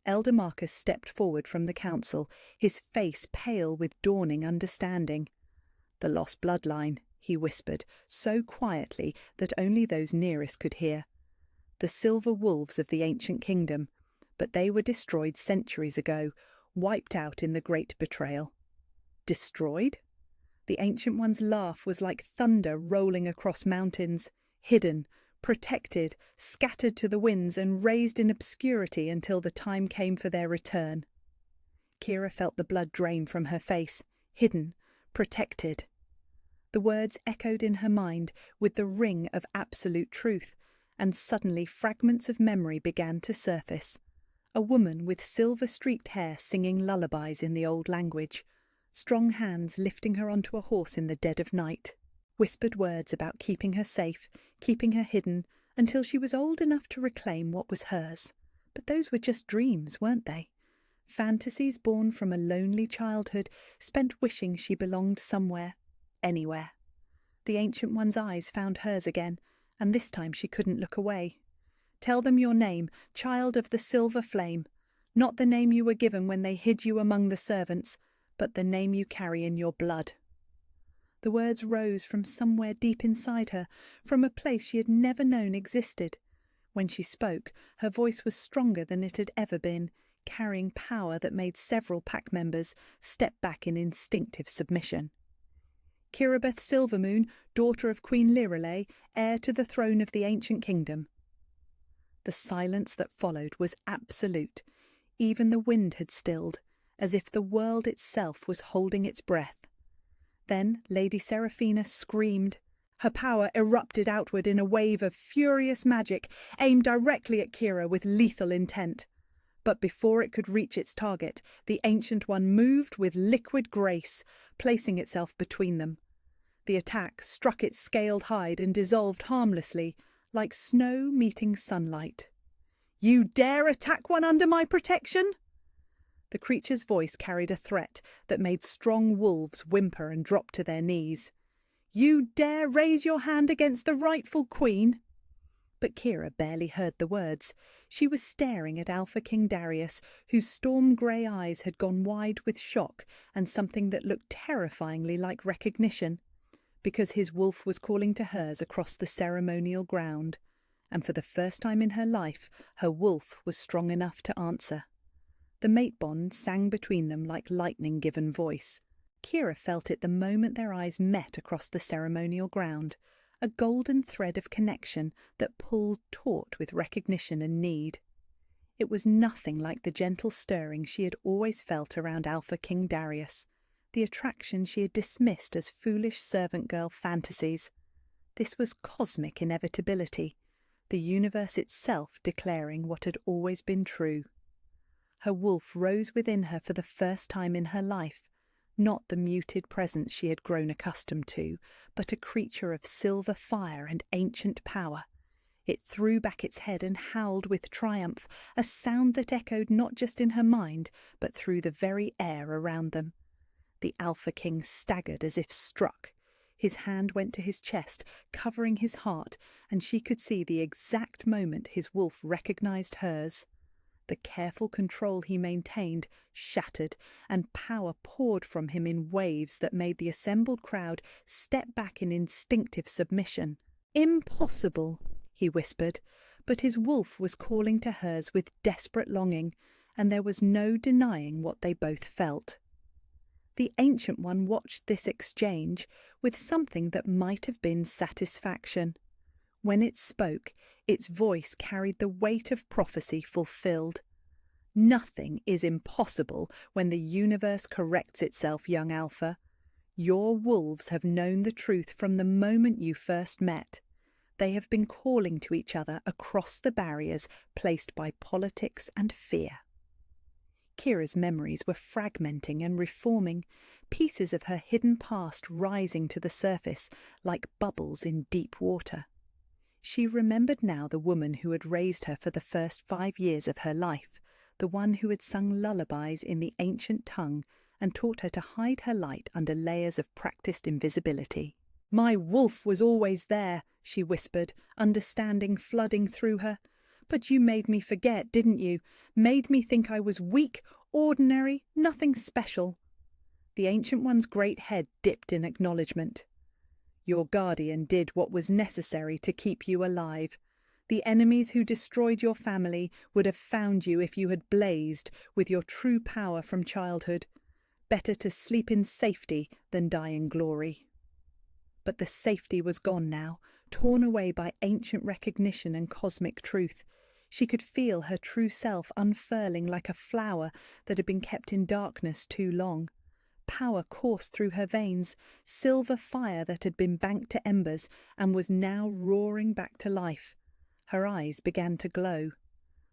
Elder Marcus stepped forward from the council, his face pale with dawning understanding. "The lost bloodline," he whispered, so quietly that only those nearest could hear. "The silver wolves of the ancient kingdom, but they were destroyed centuries ago, wiped out in the great betrayal." "Destroyed?" The Ancient One's laugh was like thunder rolling across mountains, hidden, protected, scattered to the winds and raised in obscurity until the time came for their return. Kira felt the blood drain from her face, hidden, protected. The words echoed in her mind with the ring of absolute truth, and suddenly fragments of memory began to surface. A woman with silver-streaked hair singing lullabies in the old language, strong hands lifting her onto a horse in the dead of night, whispered words about keeping her safe, keeping her hidden, until she was old enough to reclaim what was hers. But those were just dreams, weren't they? Fantasies born from a lonely childhood, spent wishing she belonged somewhere, anywhere. The Ancient One's eyes found hers again, and this time she couldn't look away. "Tell them your name, child of the silver flame. Not the name you were given when they hid you among the servants, but the name you carry in your blood." The words rose from somewhere deep inside her, from a place she had never known existed. When she spoke, her voice was stronger than it had ever been, carrying power that made several pack members step back in instinctive submission. "Kirabeth Silvermoon, daughter of Queen Lirelei, heir to the throne of the ancient kingdom." The silence that followed was absolute. Even the wind had stilled, as if the world itself was holding its breath. Then Lady Seraphina screamed. Her power erupted outward in a wave of furious magic, aimed directly at Kira with lethal intent. But before it could reach its target, the Ancient One moved with liquid grace, placing itself between them. The attack struck its scaled hide and dissolved harmlessly, like snow meeting sunlight. "You dare attack one under my protection?" The creature's voice carried a threat that made strong wolves whimper and drop to their knees. "You dare raise your hand against the rightful queen?" But Kira barely heard the words. She was staring at Alpha King Darius, whose storm-grey eyes had gone wide with shock and something that looked terrifyingly like recognition, because his wolf was calling to hers across the ceremonial ground, and for the first time in her life her wolf was strong enough to answer. The mate bond sang between them like lightning-given voice. Kira felt it the moment their eyes met across the ceremonial ground, a golden thread of connection that pulled taut with recognition and need. It was nothing like the gentle stirring she had always felt around Alpha King Darius, the attraction she had dismissed as foolish servant girl fantasies. This was cosmic inevitability, the universe itself declaring what had always been true. Her wolf rose within her for the first time in her life, not the muted presence she had grown accustomed to, but a creature of silver fire and ancient power. It threw back its head and howled with triumph, a sound that echoed not just in her mind, but through the very air around them. The Alpha King staggered as if struck. His hand went to his chest, covering his heart, and she could see the exact moment his wolf recognized hers. The careful control he maintained shattered, and power poured from him in waves that made the assembled crowd step back in instinctive submission. "Impossible," he whispered, but his wolf was calling to hers with desperate longing, and there was no denying what they both felt. The Ancient One watched this exchange with something that might have been satisfaction. When it spoke, its voice carried the weight of prophecy fulfilled. Nothing is impossible when the universe corrects itself, young Alpha. Your wolves have known the truth from the moment you first met. They have been calling to each other across the barriers placed by politics and fear. Kira's memories were fragmenting and reforming, pieces of her hidden past rising to the surface like bubbles in deep water. She remembered now the woman who had raised her for the first 5 years of her life, the one who had sung lullabies in the ancient tongue and taught her to hide her light under layers of practiced invisibility. "My wolf was always there," she whispered, understanding flooding through her. "But you made me forget, didn't you? Made me think I was weak, ordinary, nothing special." The Ancient One's great head dipped in acknowledgement. "Your guardian did what was necessary to keep you alive. The enemies who destroyed your family would have found you if you had blazed with your true power from childhood. Better to sleep in safety than die in glory." But the safety was gone now, torn away by ancient recognition and cosmic truth. She could feel her true self unfurling like a flower that had been kept in darkness too long. Power coursed through her veins, silver fire that had been banked to embers and was now roaring back to life. Her eyes began to glow.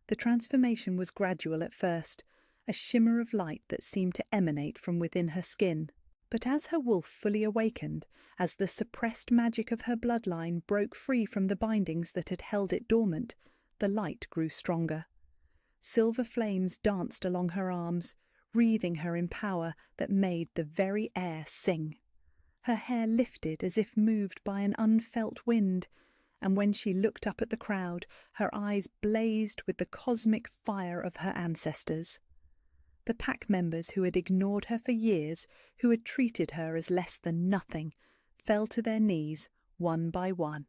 The transformation was gradual at first, a shimmer of light that seemed to emanate from within her skin. But as her wolf fully awakened, as the suppressed magic of her bloodline broke free from the bindings that had held it dormant, the light grew stronger. Silver flames danced along her arms, wreathing her in power that made the very air sing. Her hair lifted as if moved by an unfelt wind, and when she looked up at the crowd, her eyes blazed with the cosmic fire of her ancestors. The pack members who had ignored her for years, who had treated her as less than nothing, fell to their knees one by one.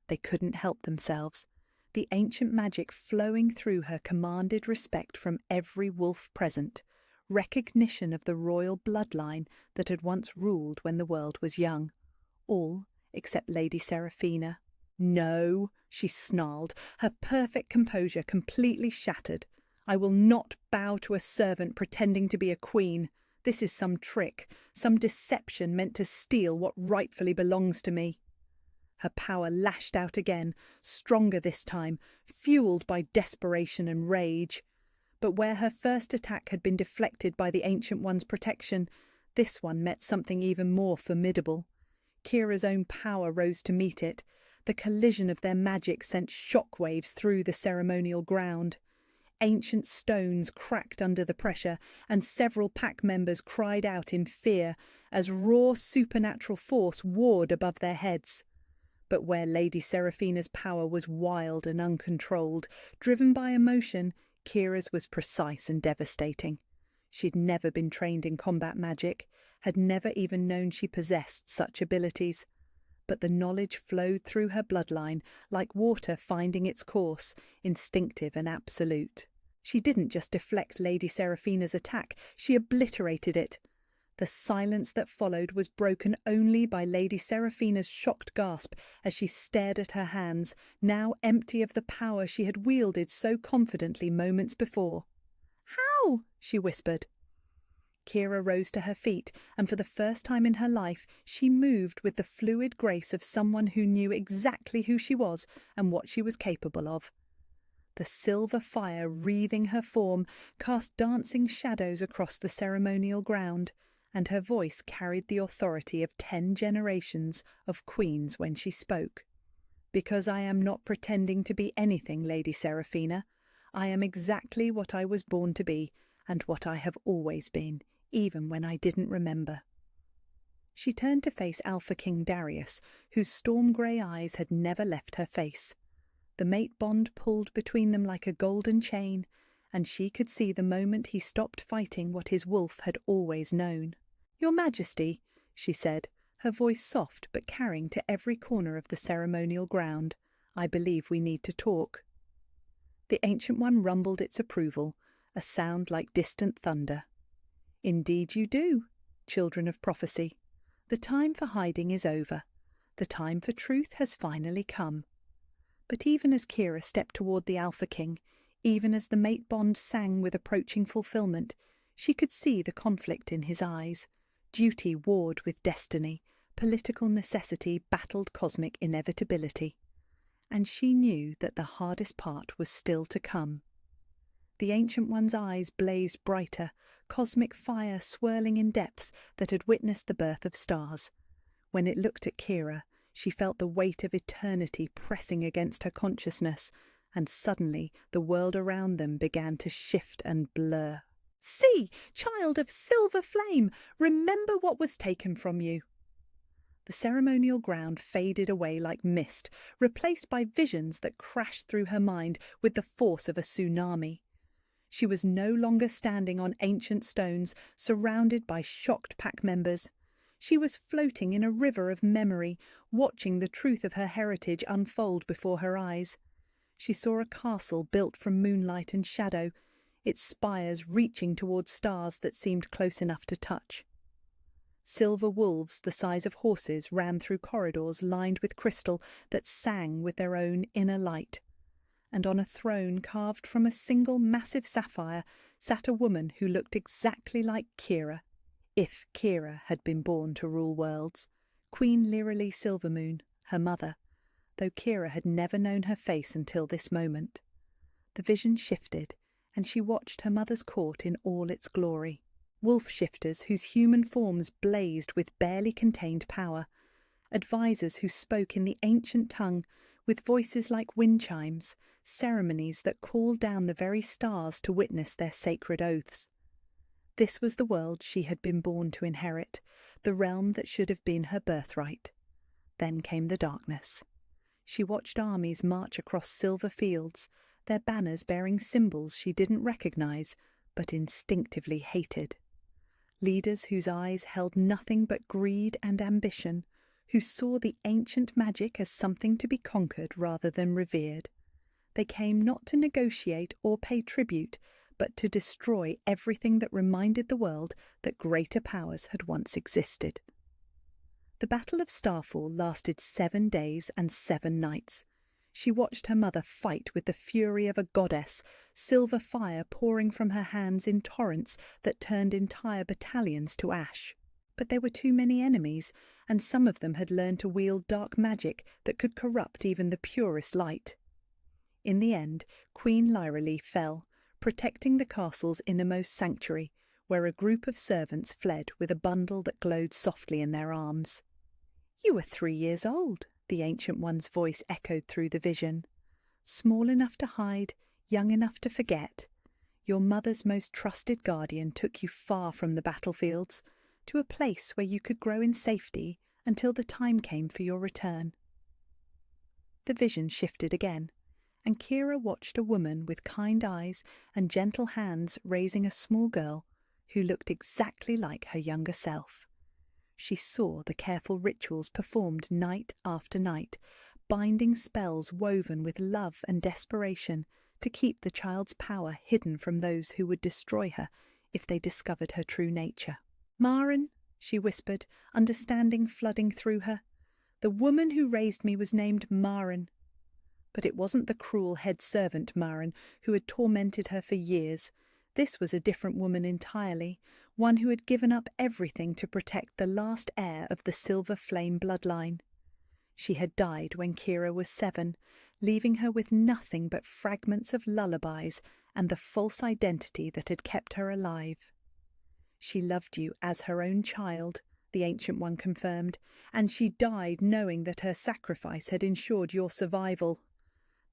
They couldn't help themselves. The ancient magic flowing through her commanded respect from every wolf present, recognition of the royal bloodline that had once ruled when the world was young. All except Lady Seraphina. "No," she snarled, her perfect composure completely shattered. "I will not bow to a servant pretending to be a queen. This is some trick, some deception meant to steal what rightfully belongs to me." Her power lashed out again, stronger this time, fueled by desperation and rage. But where her first attack had been deflected by the Ancient One's protection, this one met something even more formidable. Kira's own power rose to meet it. The collision of their magic sent shockwaves through the ceremonial ground. Ancient stones cracked under the pressure, and several pack members cried out in fear as raw supernatural force warred above their heads. But where Lady Seraphina's power was wild and uncontrolled, driven by emotion, Kira's was precise and devastating. She'd never been trained in combat magic, had never even known she possessed such abilities. But the knowledge flowed through her bloodline like water finding its course, instinctive and absolute. She didn't just deflect Lady Seraphina's attack, she obliterated it. The silence that followed was broken only by Lady Seraphina's shocked gasp as she stared at her hands, now empty of the power she had wielded so confidently moments before. "How?" she whispered. Kira rose to her feet, and for the first time in her life she moved with the fluid grace of someone who knew exactly who she was and what she was capable of. The silver fire wreathing her form cast dancing shadows across the ceremonial ground, and her voice carried the authority of 10 generations of queens when she spoke. "Because I am not pretending to be anything, Lady Seraphina. I am exactly what I was born to be, and what I have always been, even when I didn't remember." She turned to face Alpha King Darius, whose storm-grey eyes had never left her face. The mate bond pulled between them like a golden chain, and she could see the moment he stopped fighting what his wolf had always known. "Your Majesty," she said, her voice soft but carrying to every corner of the ceremonial ground, "I believe we need to talk." The Ancient One rumbled its approval, a sound like distant thunder. "Indeed you do," children of prophecy. The time for hiding is over. The time for truth has finally come. But even as Kira stepped toward the Alpha King, even as the mate bond sang with approaching fulfillment, she could see the conflict in his eyes. Duty warred with destiny, political necessity battled cosmic inevitability. And she knew that the hardest part was still to come. The Ancient One's eyes blazed brighter, cosmic fire swirling in depths that had witnessed the birth of stars. When it looked at Kira, she felt the weight of eternity pressing against her consciousness, and suddenly the world around them began to shift and blur. "See, child of silver flame, remember what was taken from you." The ceremonial ground faded away like mist, replaced by visions that crashed through her mind with the force of a tsunami. She was no longer standing on ancient stones, surrounded by shocked pack members. She was floating in a river of memory, watching the truth of her heritage unfold before her eyes. She saw a castle built from moonlight and shadow, its spires reaching towards stars that seemed close enough to touch. Silver wolves the size of horses ran through corridors lined with crystal that sang with their own inner light. And on a throne carved from a single massive sapphire sat a woman who looked exactly like Kira, if Kira had been born to rule worlds, Queen Lyralee Silvermoon, her mother, though Kira had never known her face until this moment. The vision shifted, and she watched her mother's court in all its glory. Wolf shifters whose human forms blazed with barely contained power, advisors who spoke in the ancient tongue with voices like wind chimes, ceremonies that called down the very stars to witness their sacred oaths. This was the world she had been born to inherit, the realm that should have been her birthright. Then came the darkness. She watched armies march across silver fields, their banners bearing symbols she didn't recognize, but instinctively hated. Leaders whose eyes held nothing but greed and ambition, who saw the ancient magic as something to be conquered rather than revered. They came not to negotiate or pay tribute, but to destroy everything that reminded the world that greater powers had once existed. The Battle of Starfall lasted 7 days and 7 nights. She watched her mother fight with the fury of a goddess, silver fire pouring from her hands in torrents that turned entire battalions to ash. But there were too many enemies, and some of them had learned to wield dark magic that could corrupt even the purest light. In the end, Queen Lyralee fell, protecting the castle's innermost sanctuary, where a group of servants fled with a bundle that glowed softly in their arms. "You were 3 years old," the Ancient One's voice echoed through the vision. "Small enough to hide, young enough to forget. Your mother's most trusted guardian took you far from the battlefields, to a place where you could grow in safety until the time came for your return." The vision shifted again, and Kira watched a woman with kind eyes and gentle hands raising a small girl who looked exactly like her younger self. She saw the careful rituals performed night after night, binding spells woven with love and desperation to keep the child's power hidden from those who would destroy her if they discovered her true nature. "Maren," she whispered, understanding flooding through her. "The woman who raised me was named Maren." But it wasn't the cruel head servant Maren who had tormented her for years. This was a different woman entirely, one who had given up everything to protect the last heir of the Silver Flame bloodline. She had died when Kira was 7, leaving her with nothing but fragments of lullabies and the false identity that had kept her alive. "She loved you as her own child," the Ancient One confirmed, "and she died knowing that her sacrifice had ensured your survival.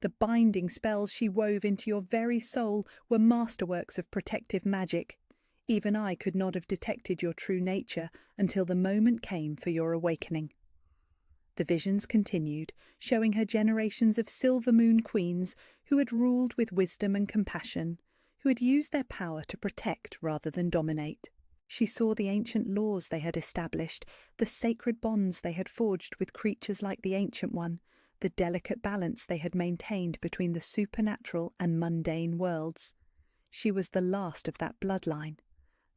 The binding spells she wove into your very soul were masterworks of protective magic. Even I could not have detected your true nature until the moment came for your awakening." The visions continued, showing her generations of Silver Moon queens who had ruled with wisdom and compassion, who had used their power to protect rather than dominate. She saw the ancient laws they had established, the sacred bonds they had forged with creatures like the Ancient One, the delicate balance they had maintained between the supernatural and mundane worlds. She was the last of that bloodline,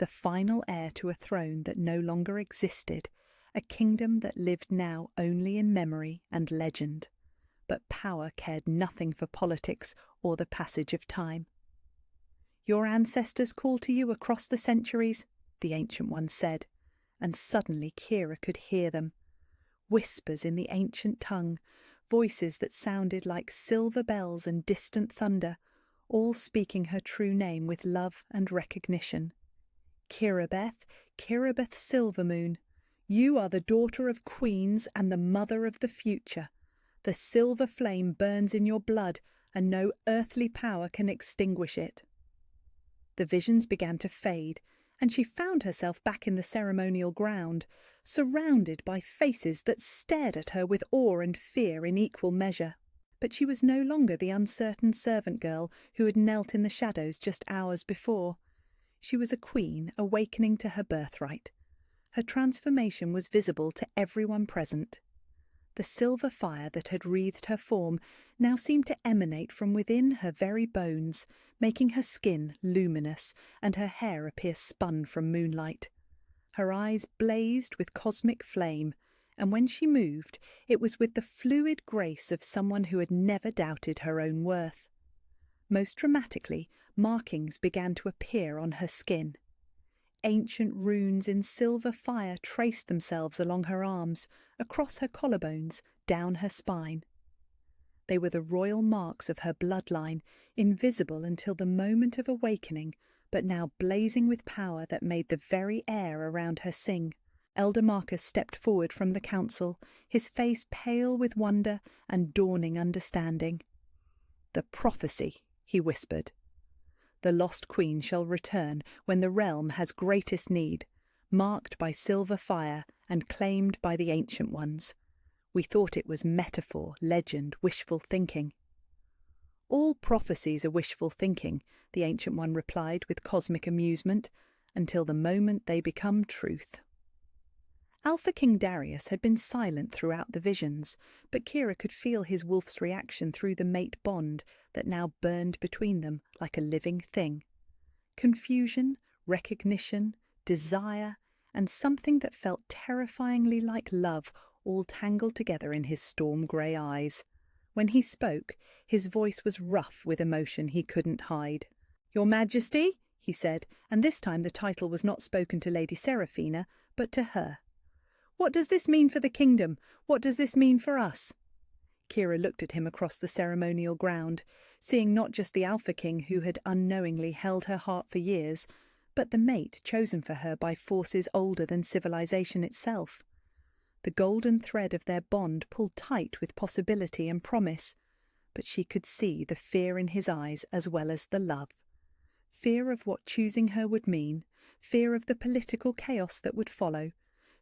the final heir to a throne that no longer existed, a kingdom that lived now only in memory and legend. But power cared nothing for politics or the passage of time. "Your ancestors call to you across the centuries," the Ancient One said, and suddenly Kira could hear them. Whispers in the ancient tongue, voices that sounded like silver bells and distant thunder, all speaking her true name with love and recognition. "Kirabeth, Kirabeth Silvermoon, you are the daughter of queens and the mother of the future. The silver flame burns in your blood, and no earthly power can extinguish it." The visions began to fade, and she found herself back in the ceremonial ground, surrounded by faces that stared at her with awe and fear in equal measure. But she was no longer the uncertain servant girl who had knelt in the shadows just hours before. She was a queen awakening to her birthright. Her transformation was visible to everyone present. The silver fire that had wreathed her form now seemed to emanate from within her very bones, making her skin luminous and her hair appear spun from moonlight. Her eyes blazed with cosmic flame, and when she moved, it was with the fluid grace of someone who had never doubted her own worth. Most dramatically, markings began to appear on her skin. Ancient runes in silver fire traced themselves along her arms, across her collarbones, down her spine. They were the royal marks of her bloodline, invisible until the moment of awakening, but now blazing with power that made the very air around her sing. Elder Marcus stepped forward from the council, his face pale with wonder and dawning understanding. "The prophecy," he whispered. "The lost queen shall return when the realm has greatest need, marked by silver fire and claimed by the Ancient Ones. We thought it was metaphor, legend, wishful thinking." "All prophecies are wishful thinking," the Ancient One replied with cosmic amusement, "until the moment they become truth." Alpha King Darius had been silent throughout the visions, but Kira could feel his wolf's reaction through the mate bond that now burned between them like a living thing. Confusion, recognition, desire, and something that felt terrifyingly like love all tangled together in his storm-grey eyes. When he spoke, his voice was rough with emotion he couldn't hide. "Your Majesty," he said, and this time the title was not spoken to Lady Seraphina, but to her. "What does this mean for the kingdom? What does this mean for us?" Kira looked at him across the ceremonial ground, seeing not just the Alpha King who had unknowingly held her heart for years, but the mate chosen for her by forces older than civilization itself. The golden thread of their bond pulled tight with possibility and promise, but she could see the fear in his eyes as well as the love. Fear of what choosing her would mean, fear of the political chaos that would follow,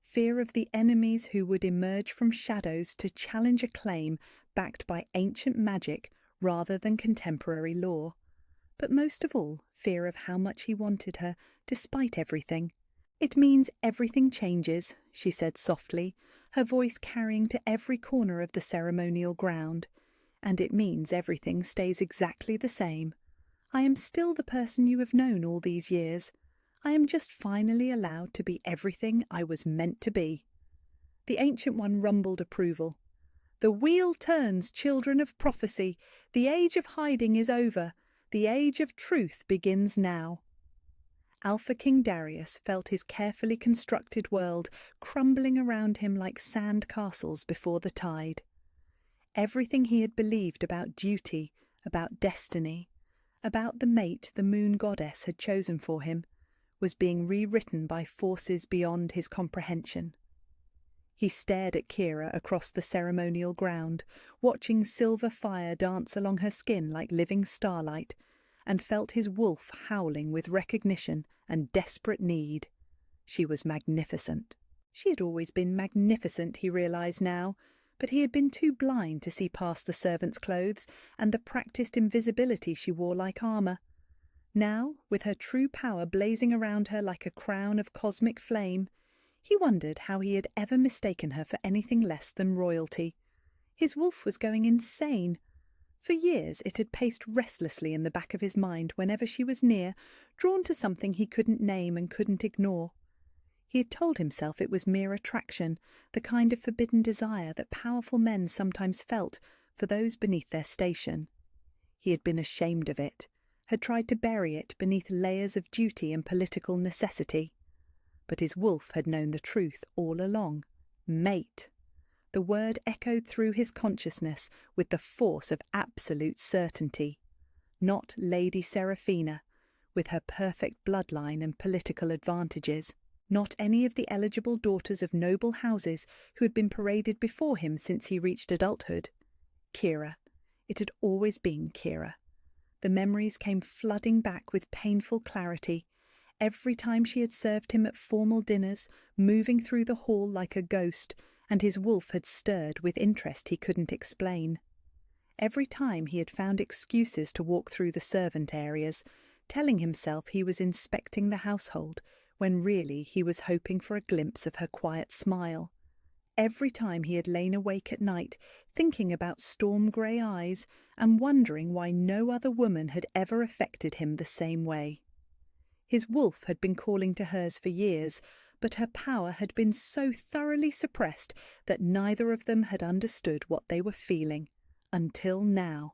fear of the enemies who would emerge from shadows to challenge a claim backed by ancient magic rather than contemporary law. But most of all, fear of how much he wanted her, despite everything. "It means everything changes," she said softly, her voice carrying to every corner of the ceremonial ground. "And it means everything stays exactly the same. I am still the person you have known all these years. I am just finally allowed to be everything I was meant to be." The Ancient One rumbled approval. "The wheel turns, children of prophecy. The age of hiding is over. The age of truth begins now." Alpha King Darius felt his carefully constructed world crumbling around him like sand castles before the tide. Everything he had believed about duty, about destiny, about the mate the moon goddess had chosen for him, was being rewritten by forces beyond his comprehension. He stared at Kira across the ceremonial ground, watching silver fire dance along her skin like living starlight, and felt his wolf howling with recognition and desperate need. She was magnificent. She had always been magnificent, he realized now, but he had been too blind to see past the servant's clothes and the practiced invisibility she wore like armour. Now, with her true power blazing around her like a crown of cosmic flame, he wondered how he had ever mistaken her for anything less than royalty. His wolf was going insane. For years it had paced restlessly in the back of his mind whenever she was near, drawn to something he couldn't name and couldn't ignore. He had told himself it was mere attraction, the kind of forbidden desire that powerful men sometimes felt for those beneath their station. He had been ashamed of it, had tried to bury it beneath layers of duty and political necessity. But his wolf had known the truth all along. Mate. The word echoed through his consciousness with the force of absolute certainty. Not Lady Seraphina, with her perfect bloodline and political advantages. Not any of the eligible daughters of noble houses who had been paraded before him since he reached adulthood. Kira. It had always been Kira. The memories came flooding back with painful clarity. Every time she had served him at formal dinners, moving through the hall like a ghost, and his wolf had stirred with interest he couldn't explain. Every time he had found excuses to walk through the servant areas, telling himself he was inspecting the household, when really he was hoping for a glimpse of her quiet smile. Every time he had lain awake at night, thinking about storm-grey eyes, and wondering why no other woman had ever affected him the same way. His wolf had been calling to hers for years, but her power had been so thoroughly suppressed that neither of them had understood what they were feeling, until now.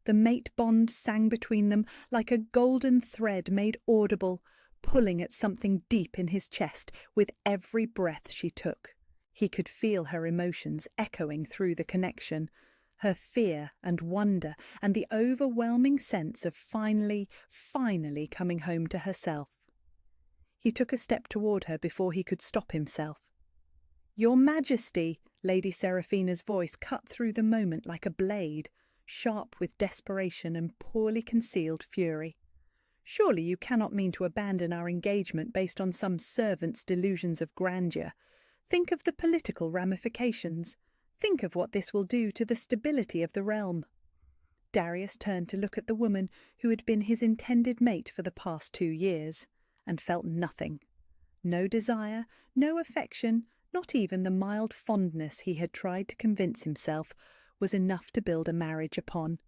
The mate bond sang between them like a golden thread made audible, pulling at something deep in his chest with every breath she took. He could feel her emotions echoing through the connection, her fear and wonder and the overwhelming sense of finally coming home to herself. He took a step toward her before he could stop himself. "Your Majesty," Lady Seraphina's voice cut through the moment like a blade, sharp with desperation and poorly concealed fury. "Surely you cannot mean to abandon our engagement based on some servant's delusions of grandeur. Think of the political ramifications. Think of what this will do to the stability of the realm." Darius turned to look at the woman who had been his intended mate for the past 2 years, and felt nothing. No desire, no affection, not even the mild fondness he had tried to convince himself was enough to build a marriage upon.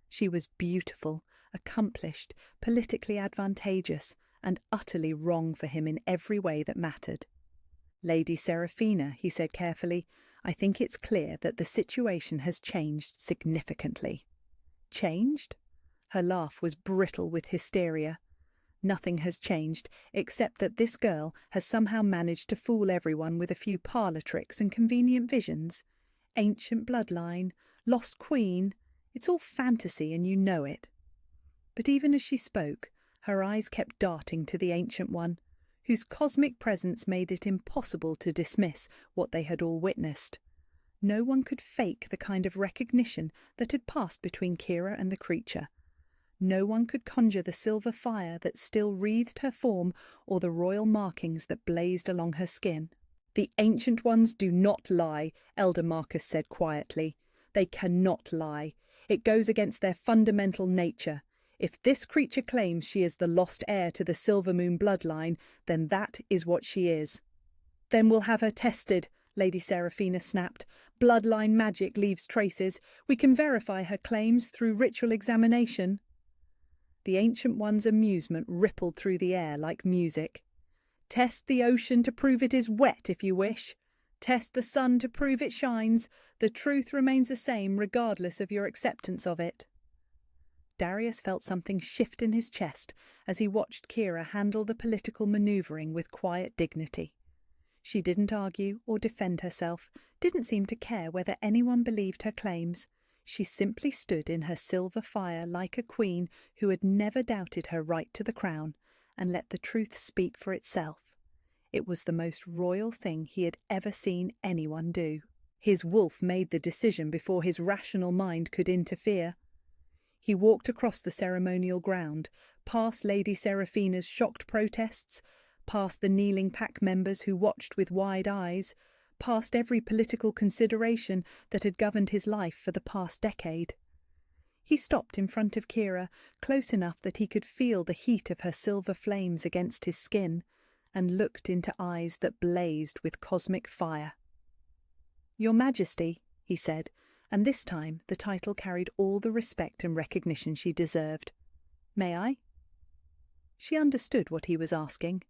She was beautiful, accomplished, politically advantageous, and utterly wrong for him in every way that mattered. "Lady Seraphina," he said carefully, "I think it's clear that the situation has changed significantly." Changed? Her laugh was brittle with hysteria. Nothing has changed, except that this girl has somehow managed to fool everyone with a few parlour tricks and convenient visions. Ancient bloodline, lost queen, it's all fantasy and you know it. But even as she spoke, her eyes kept darting to the Ancient One, whose cosmic presence made it impossible to dismiss what they had all witnessed. No one could fake the kind of recognition that had passed between Kira and the creature. No one could conjure the silver fire that still wreathed her form or the royal markings that blazed along her skin. "The Ancient Ones do not lie," Elder Marcus said quietly. "They cannot lie. It goes against their fundamental nature. If this creature claims she is the lost heir to the Silvermoon bloodline, then that is what she is." "Then we'll have her tested," Lady Seraphina snapped. "Bloodline magic leaves traces. We can verify her claims through ritual examination." The Ancient One's amusement rippled through the air like music. "Test the ocean to prove it is wet if you wish. Test the sun to prove it shines. The truth remains the same regardless of your acceptance of it." Darius felt something shift in his chest as he watched Kira handle the political manoeuvring with quiet dignity. She didn't argue or defend herself, didn't seem to care whether anyone believed her claims. She simply stood in her silver fire like a queen who had never doubted her right to the crown, and let the truth speak for itself. It was the most royal thing he had ever seen anyone do. His wolf made the decision before his rational mind could interfere. He walked across the ceremonial ground, past Lady Seraphina's shocked protests, past the kneeling pack members who watched with wide eyes, past every political consideration that had governed his life for the past decade. He stopped in front of Kira, close enough that he could feel the heat of her silver flames against his skin, and looked into eyes that blazed with cosmic fire. "Your Majesty," he said, And this time the title carried all the respect and recognition she deserved. "May I?" She understood what he was asking.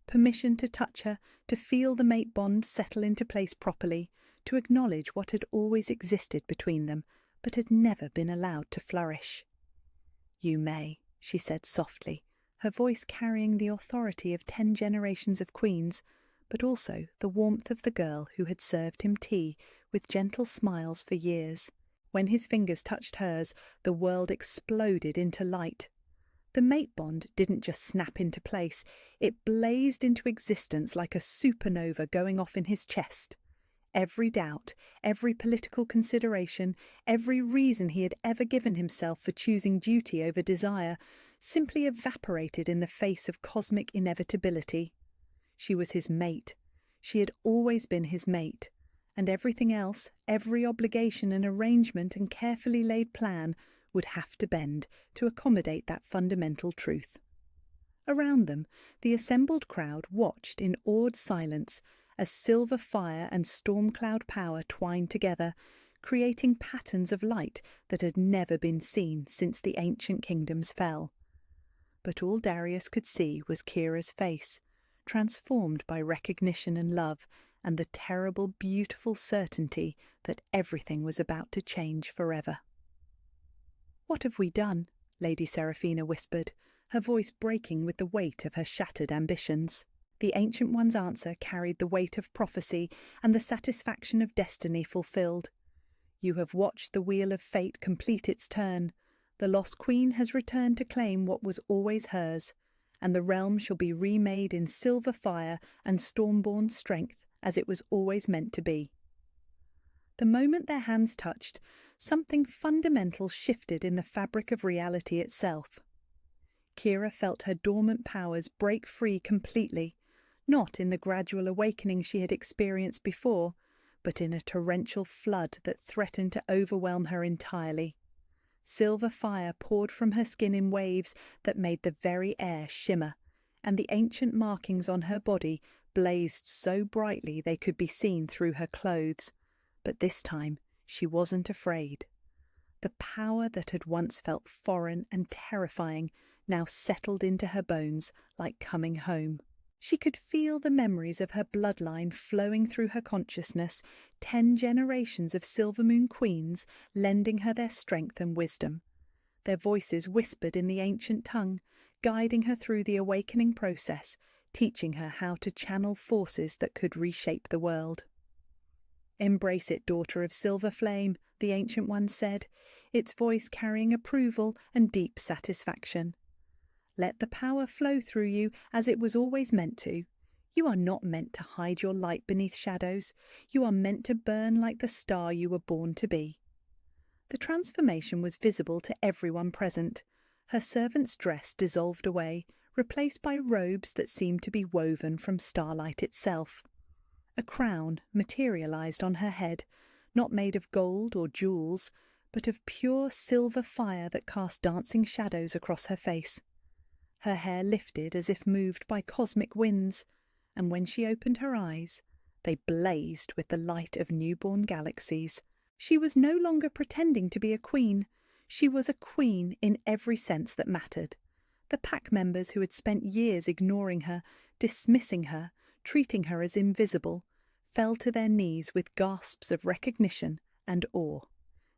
Permission to touch her, to feel the mate bond settle into place properly, to acknowledge what had always existed between them, but had never been allowed to flourish. "You may," she said softly, her voice carrying the authority of 10 generations of queens, but also the warmth of the girl who had served him tea with gentle smiles for years. When his fingers touched hers, the world exploded into light. The mate bond didn't just snap into place, it blazed into existence like a supernova going off in his chest. Every doubt, every political consideration, every reason he had ever given himself for choosing duty over desire, simply evaporated in the face of cosmic inevitability. She was his mate. She had always been his mate. And everything else, every obligation and arrangement and carefully laid plan, would have to bend to accommodate that fundamental truth. Around them, the assembled crowd watched in awed silence as silver fire and storm cloud power twined together, creating patterns of light that had never been seen since the ancient kingdoms fell. But all Darius could see was Kira's face, transformed by recognition and love, and the terrible, beautiful certainty that everything was about to change forever. "What have we done?" Lady Seraphina whispered, her voice breaking with the weight of her shattered ambitions. The Ancient One's answer carried the weight of prophecy and the satisfaction of destiny fulfilled. "You have watched the wheel of fate complete its turn. The lost queen has returned to claim what was always hers, and the realm shall be remade in silver fire and storm-born strength, as it was always meant to be." The moment their hands touched, something fundamental shifted in the fabric of reality itself. Kira felt her dormant powers break free completely, not in the gradual awakening she had experienced before, but in a torrential flood that threatened to overwhelm her entirely. Silver fire poured from her skin in waves that made the very air shimmer, and the ancient markings on her body blazed so brightly they could be seen through her clothes. But this time she wasn't afraid. The power that had once felt foreign and terrifying now settled into her bones like coming home. She could feel the memories of her bloodline flowing through her consciousness, 10 generations of Silver Moon queens lending her their strength and wisdom. Their voices whispered in the ancient tongue, guiding her through the awakening process, teaching her how to channel forces that could reshape the world. "Embrace it, daughter of Silver Flame," the Ancient One said, its voice carrying approval and deep satisfaction. "Let the power flow through you as it was always meant to. You are not meant to hide your light beneath shadows. You are meant to burn like the star you were born to be." The transformation was visible to everyone present. Her servant's dress dissolved away, replaced by robes that seemed to be woven from starlight itself. A crown materialized on her head, not made of gold or jewels, but of pure silver fire that cast dancing shadows across her face. Her hair lifted as if moved by cosmic winds, and when she opened her eyes, they blazed with the light of newborn galaxies. She was no longer pretending to be a queen. She was a queen in every sense that mattered. The pack members who had spent years ignoring her, dismissing her, treating her as invisible, fell to their knees with gasps of recognition and awe.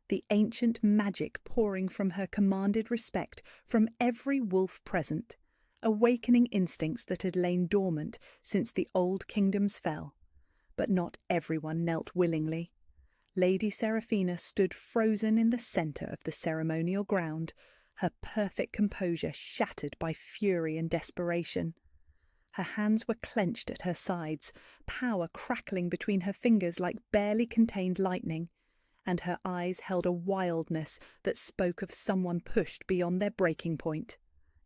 The ancient magic pouring from her commanded respect from every wolf present, awakening instincts that had lain dormant since the old kingdoms fell. But not everyone knelt willingly. Lady Seraphina stood frozen in the centre of the ceremonial ground, her perfect composure shattered by fury and desperation. Her hands were clenched at her sides, power crackling between her fingers like barely contained lightning, and her eyes held a wildness that spoke of someone pushed beyond their breaking point.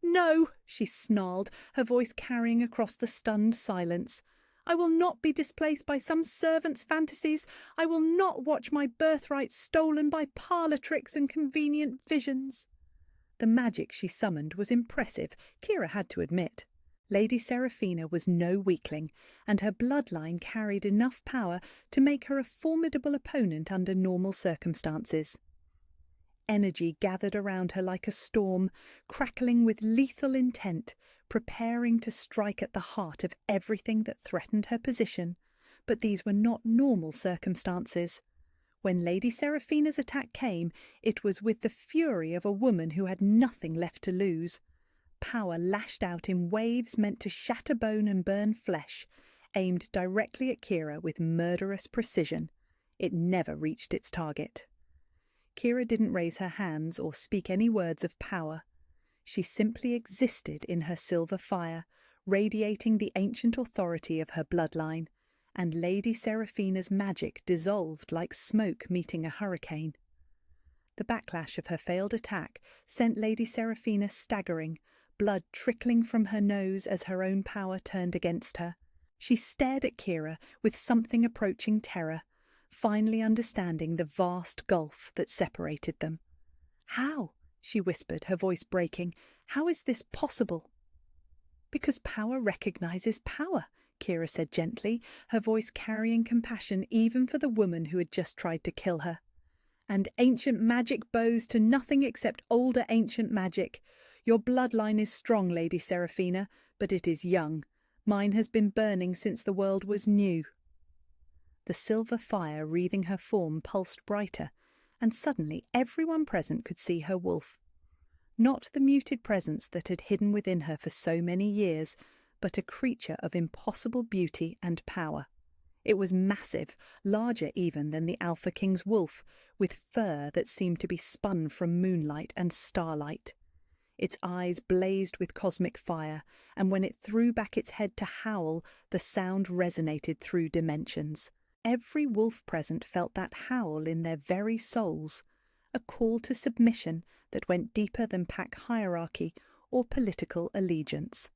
"No," she snarled, her voice carrying across the stunned silence. "I will not be displaced by some servant's fantasies. I will not watch my birthright stolen by parlour tricks and convenient visions." The magic she summoned was impressive, Kira had to admit. Lady Seraphina was no weakling, and her bloodline carried enough power to make her a formidable opponent under normal circumstances. Energy gathered around her like a storm, crackling with lethal intent, preparing to strike at the heart of everything that threatened her position. But these were not normal circumstances. When Lady Seraphina's attack came, it was with the fury of a woman who had nothing left to lose. Power lashed out in waves meant to shatter bone and burn flesh, aimed directly at Kira with murderous precision. It never reached its target. Kira didn't raise her hands or speak any words of power. She simply existed in her silver fire, radiating the ancient authority of her bloodline, and Lady Seraphina's magic dissolved like smoke meeting a hurricane. The backlash of her failed attack sent Lady Seraphina staggering, blood trickling from her nose as her own power turned against her. She stared at Kira with something approaching terror, finally understanding the vast gulf that separated them. "How?" she whispered, her voice breaking. "How is this possible?" "Because power recognizes power," Kira said gently, her voice carrying compassion even for the woman who had just tried to kill her. "And ancient magic bows to nothing except older ancient magic. Your bloodline is strong, Lady Seraphina, but it is young. Mine has been burning since the world was new." The silver fire wreathing her form pulsed brighter, and suddenly everyone present could see her wolf. Not the muted presence that had hidden within her for so many years, but a creature of impossible beauty and power. It was massive, larger even than the Alpha King's wolf, with fur that seemed to be spun from moonlight and starlight. Its eyes blazed with cosmic fire, and when it threw back its head to howl, the sound resonated through dimensions. Every wolf present felt that howl in their very souls, a call to submission that went deeper than pack hierarchy or political allegiance.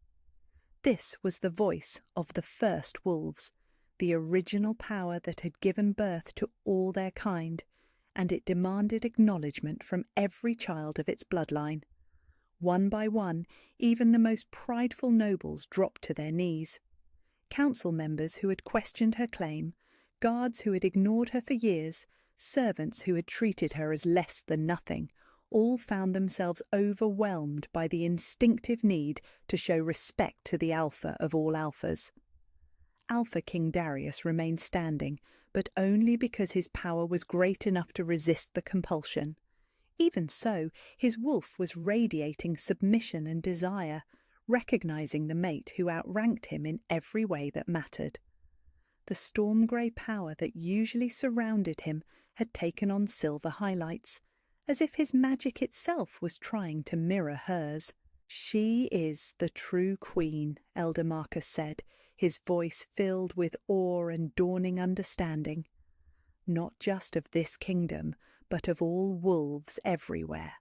This was the voice of the first wolves, the original power that had given birth to all their kind, and it demanded acknowledgement from every child of its bloodline. One by one, even the most prideful nobles dropped to their knees. Council members who had questioned her claim, guards who had ignored her for years, servants who had treated her as less than nothing, all found themselves overwhelmed by the instinctive need to show respect to the Alpha of all Alphas. Alpha King Darius remained standing, but only because his power was great enough to resist the compulsion. Even so, his wolf was radiating submission and desire, recognizing the mate who outranked him in every way that mattered. The storm-grey power that usually surrounded him had taken on silver highlights, as if his magic itself was trying to mirror hers. "She is the true queen," Elder Marcus said, his voice filled with awe and dawning understanding. "Not just of this kingdom, but of all wolves everywhere.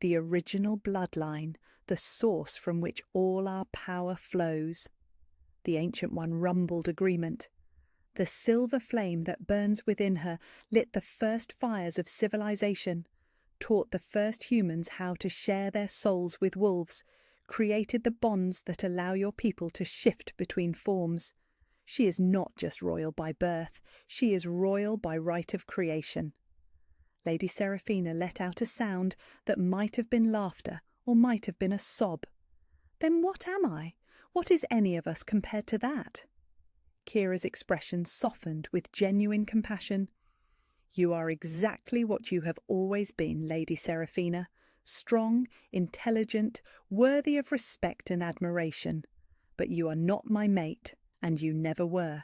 The original bloodline, the source from which all our power flows." The Ancient One rumbled agreement. The silver flame that burns within her lit the first fires of civilization, taught the first humans how to share their souls with wolves, created the bonds that allow your people to shift between forms. She is not just royal by birth, she is royal by right of creation. Lady Seraphina let out a sound that might have been laughter or might have been a sob. "Then what am I? What is any of us compared to that?" Kira's expression softened with genuine compassion. "You are exactly what you have always been, Lady Seraphina. Strong, intelligent, worthy of respect and admiration. But you are not my mate, and you never were.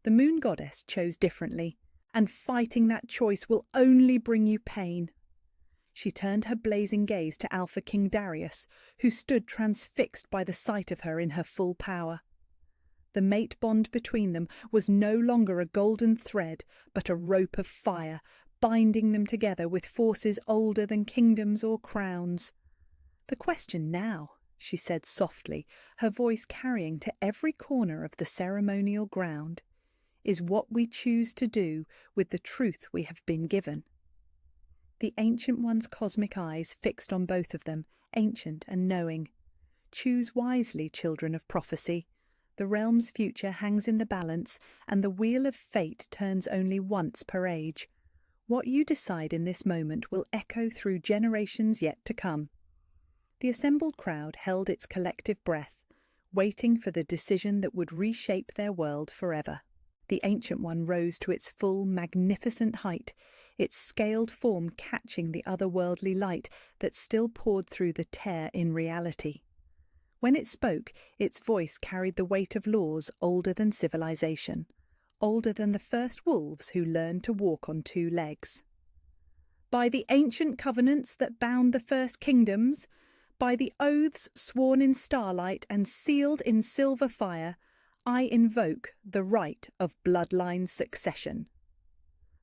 The moon goddess chose differently, and fighting that choice will only bring you pain." She turned her blazing gaze to Alpha King Darius, who stood transfixed by the sight of her in her full power. The mate bond between them was no longer a golden thread, but a rope of fire, binding them together with forces older than kingdoms or crowns. "The question now," she said softly, her voice carrying to every corner of the ceremonial ground, "is what we choose to do with the truth we have been given." The Ancient One's cosmic eyes fixed on both of them, ancient and knowing. Choose wisely, children of prophecy. The realm's future hangs in the balance, and the wheel of fate turns only once per age. What you decide in this moment will echo through generations yet to come." The assembled crowd held its collective breath, waiting for the decision that would reshape their world forever. The Ancient One rose to its full, magnificent height, its scaled form catching the otherworldly light that still poured through the tear in reality. When it spoke, its voice carried the weight of laws older than civilization, older than the first wolves who learned to walk on two legs. "By the ancient covenants that bound the first kingdoms, by the oaths sworn in starlight and sealed in silver fire, I invoke the right of bloodline succession."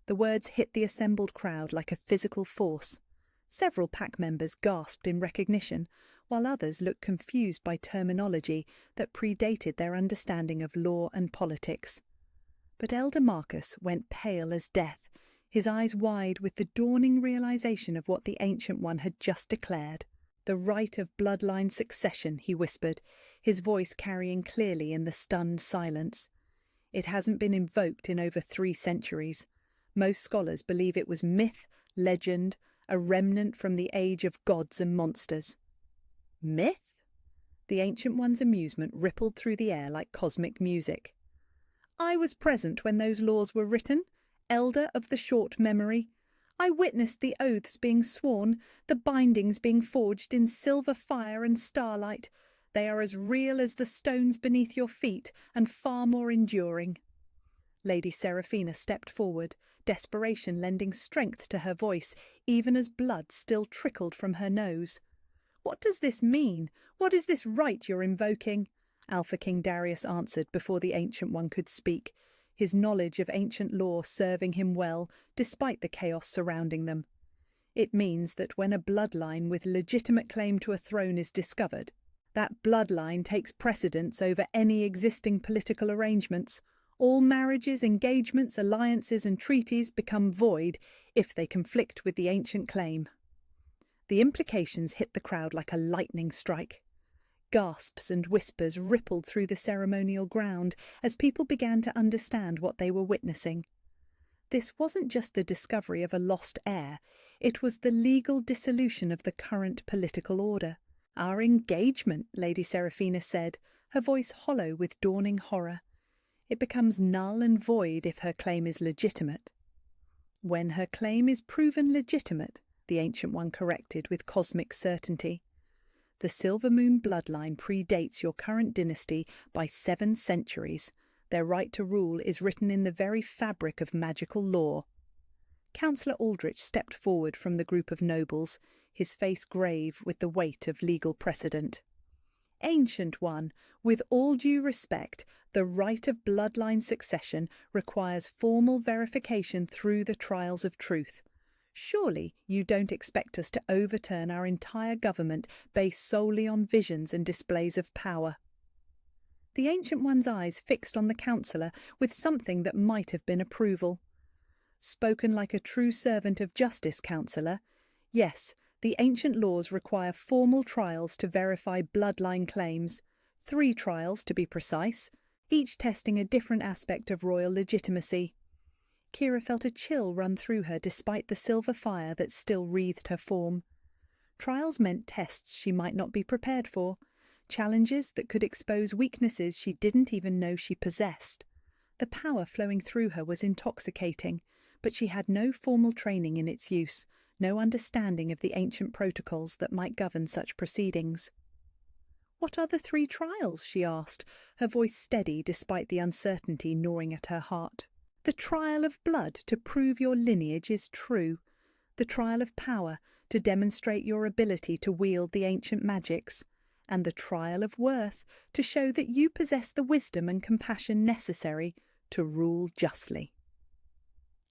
The words hit the assembled crowd like a physical force. Several pack members gasped in recognition, while others looked confused by terminology that predated their understanding of law and politics. But Elder Marcus went pale as death, his eyes wide with the dawning realization of what the Ancient One had just declared. "The right of bloodline succession," he whispered, his voice carrying clearly in the stunned silence. "It hasn't been invoked in over 3 centuries. Most scholars believe it was myth, legend, a remnant from the age of gods and monsters." "Myth?" The Ancient One's amusement rippled through the air like cosmic music. "I was present when those laws were written, elder of the short memory. I witnessed the oaths being sworn, the bindings being forged in silver fire and starlight. They are as real as the stones beneath your feet, and far more enduring." Lady Seraphina stepped forward, desperation lending strength to her voice, even as blood still trickled from her nose. "What does this mean? What is this right you're invoking?" Alpha King Darius answered before the Ancient One could speak, his knowledge of ancient law serving him well, despite the chaos surrounding them. "It means that when a bloodline with legitimate claim to a throne is discovered, that bloodline takes precedence over any existing political arrangements. All marriages, engagements, alliances and treaties become void if they conflict with the ancient claim." The implications hit the crowd like a lightning strike. Gasps and whispers rippled through the ceremonial ground as people began to understand what they were witnessing. This wasn't just the discovery of a lost heir, it was the legal dissolution of the current political order. "Our engagement," Lady Seraphina said, her voice hollow with dawning horror. "It becomes null and void if her claim is legitimate." "When her claim is proven legitimate," the Ancient One corrected with cosmic certainty. "The Silver Moon bloodline predates your current dynasty by 7 centuries. Their right to rule is written in the very fabric of magical law." Councillor Aldrich stepped forward from the group of nobles, his face grave with the weight of legal precedent. "Ancient One, with all due respect, the right of bloodline succession requires formal verification through the trials of truth. Surely you don't expect us to overturn our entire government based solely on visions and displays of power." The Ancient One's eyes fixed on the councillor with something that might have been approval. "Spoken like a true servant of justice, councillor. Yes, the ancient laws require formal trials to verify bloodline claims. 3 trials, to be precise, each testing a different aspect of royal legitimacy." Kira felt a chill run through her despite the silver fire that still wreathed her form. Trials meant tests she might not be prepared for, challenges that could expose weaknesses she didn't even know she possessed. The power flowing through her was intoxicating, but she had no formal training in its use, no understanding of the ancient protocols that might govern such proceedings. "What are the 3 trials?" she asked, her voice steady despite the uncertainty gnawing at her heart. "The trial of blood to prove your lineage is true. The trial of power to demonstrate your ability to wield the ancient magics. And the trial of worth to show that you possess the wisdom and compassion necessary to rule justly."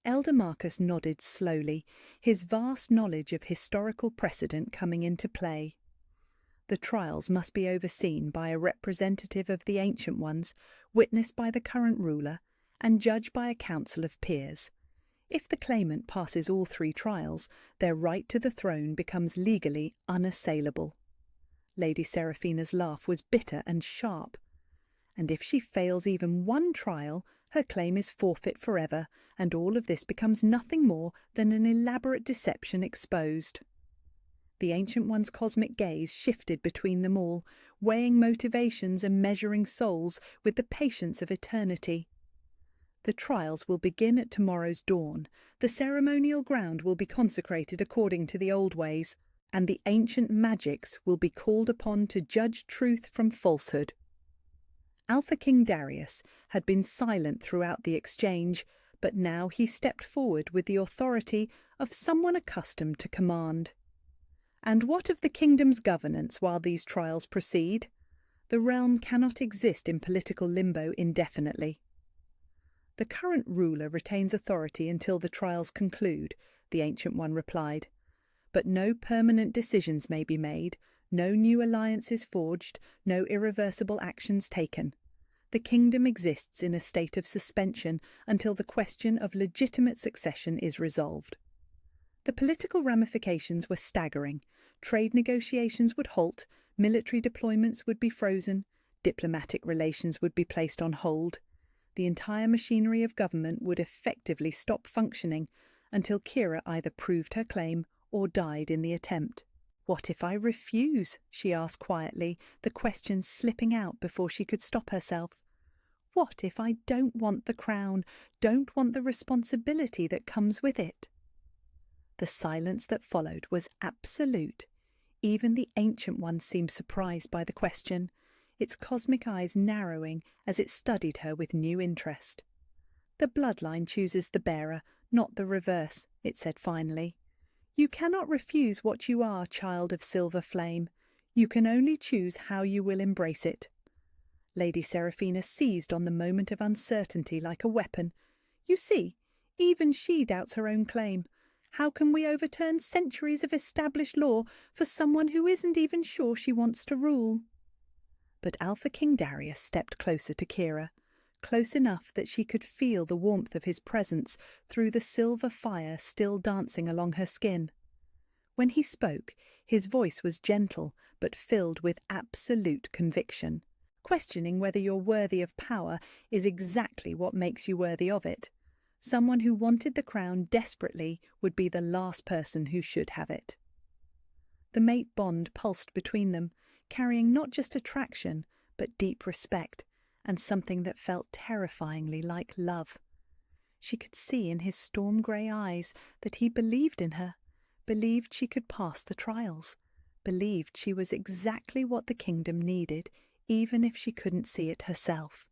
Elder Marcus nodded slowly, his vast knowledge of historical precedent coming into play. "The trials must be overseen by a representative of the Ancient Ones, witnessed by the current ruler, and judged by a council of peers. If the claimant passes all 3 trials, their right to the throne becomes legally unassailable." Lady Seraphina's laugh was bitter and sharp. And if she fails even one trial, her claim is forfeit forever, and all of this becomes nothing more than an elaborate deception exposed. The Ancient One's cosmic gaze shifted between them all, weighing motivations and measuring souls with the patience of eternity. The trials will begin at tomorrow's dawn. The ceremonial ground will be consecrated according to the old ways, and the ancient magics will be called upon to judge truth from falsehood. Alpha King Darius had been silent throughout the exchange, but now he stepped forward with the authority of someone accustomed to command. And what of the kingdom's governance while these trials proceed? The realm cannot exist in political limbo indefinitely. The current ruler retains authority until the trials conclude, the Ancient One replied. But no permanent decisions may be made, no new alliances forged, no irreversible actions taken. The kingdom exists in a state of suspension until the question of legitimate succession is resolved. The political ramifications were staggering. Trade negotiations would halt, military deployments would be frozen, diplomatic relations would be placed on hold. The entire machinery of government would effectively stop functioning until Kira either proved her claim or died in the attempt. "What if I refuse?" she asked quietly, the question slipping out before she could stop herself. "What if I don't want the crown, don't want the responsibility that comes with it?" The silence that followed was absolute. Even the Ancient One seemed surprised by the question, its cosmic eyes narrowing as it studied her with new interest. "The bloodline chooses the bearer, not the reverse," it said finally. "You cannot refuse what you are, child of silver flame. You can only choose how you will embrace it." Lady Seraphina seized on the moment of uncertainty like a weapon. "You see, even she doubts her own claim. How can we overturn centuries of established law for someone who isn't even sure she wants to rule?" But Alpha King Darius stepped closer to Kira, close enough that she could feel the warmth of his presence through the silver fire still dancing along her skin. When he spoke, his voice was gentle but filled with absolute conviction. Questioning whether you're worthy of power is exactly what makes you worthy of it. Someone who wanted the crown desperately would be the last person who should have it. The mate bond pulsed between them, carrying not just attraction, but deep respect, and something that felt terrifyingly like love. She could see in his storm-grey eyes that he believed in her, believed she could pass the trials, believed she was exactly what the kingdom needed, even if she couldn't see it herself.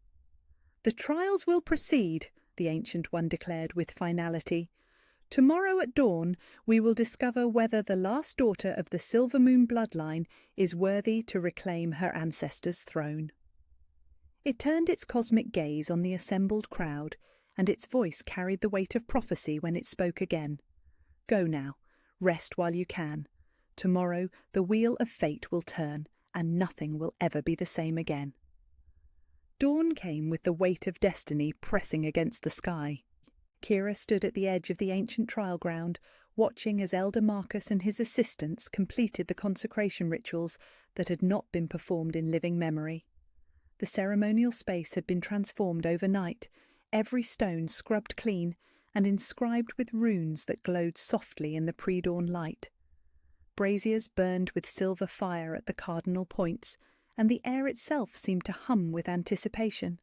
"The trials will proceed," the Ancient One declared with finality. "Tomorrow at dawn we will discover whether the last daughter of the Silver Moon bloodline is worthy to reclaim her ancestor's throne." It turned its cosmic gaze on the assembled crowd, and its voice carried the weight of prophecy when it spoke again. "Go now, rest while you can. Tomorrow the wheel of fate will turn, and nothing will ever be the same again." Dawn came with the weight of destiny pressing against the sky. Kira stood at the edge of the ancient trial ground, watching as Elder Marcus and his assistants completed the consecration rituals that had not been performed in living memory. The ceremonial space had been transformed overnight, every stone scrubbed clean and inscribed with runes that glowed softly in the pre-dawn light. Braziers burned with silver fire at the cardinal points, and the air itself seemed to hum with anticipation.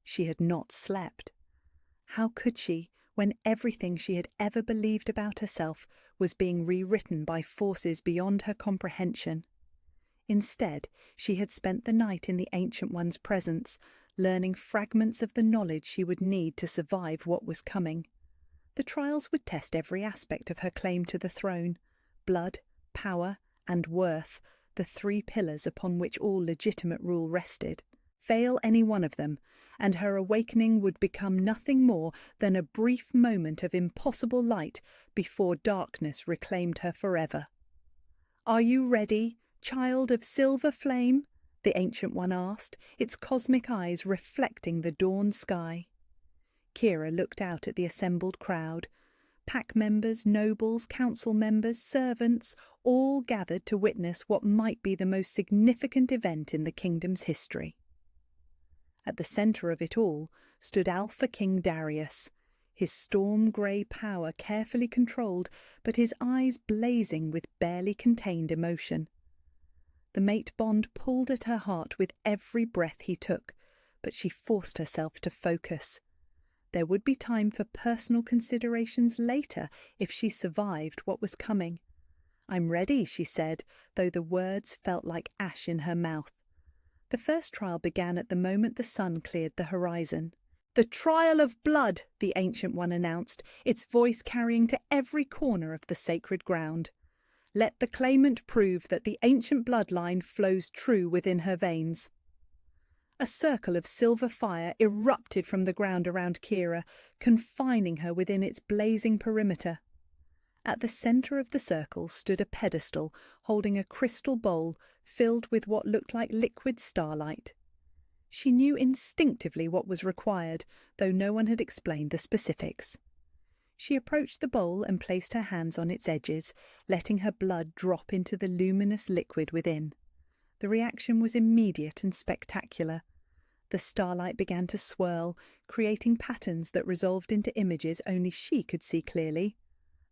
She had not slept. How could she, when everything she had ever believed about herself was being rewritten by forces beyond her comprehension? Instead, she had spent the night in the Ancient One's presence, learning fragments of the knowledge she would need to survive what was coming. The trials would test every aspect of her claim to the throne: blood, power, and worth, the three pillars upon which all legitimate rule rested. Fail any one of them, and her awakening would become nothing more than a brief moment of impossible light before darkness reclaimed her forever. "Are you ready, child of silver flame?" the Ancient One asked, its cosmic eyes reflecting the dawn sky. Kira looked out at the assembled crowd. Pack members, nobles, council members, servants, all gathered to witness what might be the most significant event in the kingdom's history. At the centre of it all stood Alpha King Darius, his storm-grey power carefully controlled, but his eyes blazing with barely contained emotion. The mate bond pulled at her heart with every breath he took, but she forced herself to focus. There would be time for personal considerations later if she survived what was coming. "I'm ready," she said, though the words felt like ash in her mouth. The first trial began at the moment the sun cleared the horizon. "The trial of blood," the Ancient One announced, its voice carrying to every corner of the sacred ground. "Let the claimant prove that the ancient bloodline flows true within her veins." A circle of silver fire erupted from the ground around Kira, confining her within its blazing perimeter. At the centre of the circle stood a pedestal holding a crystal bowl filled with what looked like liquid starlight. She knew instinctively what was required, though no one had explained the specifics. She approached the bowl and placed her hands on its edges, letting her blood drop into the luminous liquid within. The reaction was immediate and spectacular. The starlight began to swirl, creating patterns that resolved into images only she could see clearly.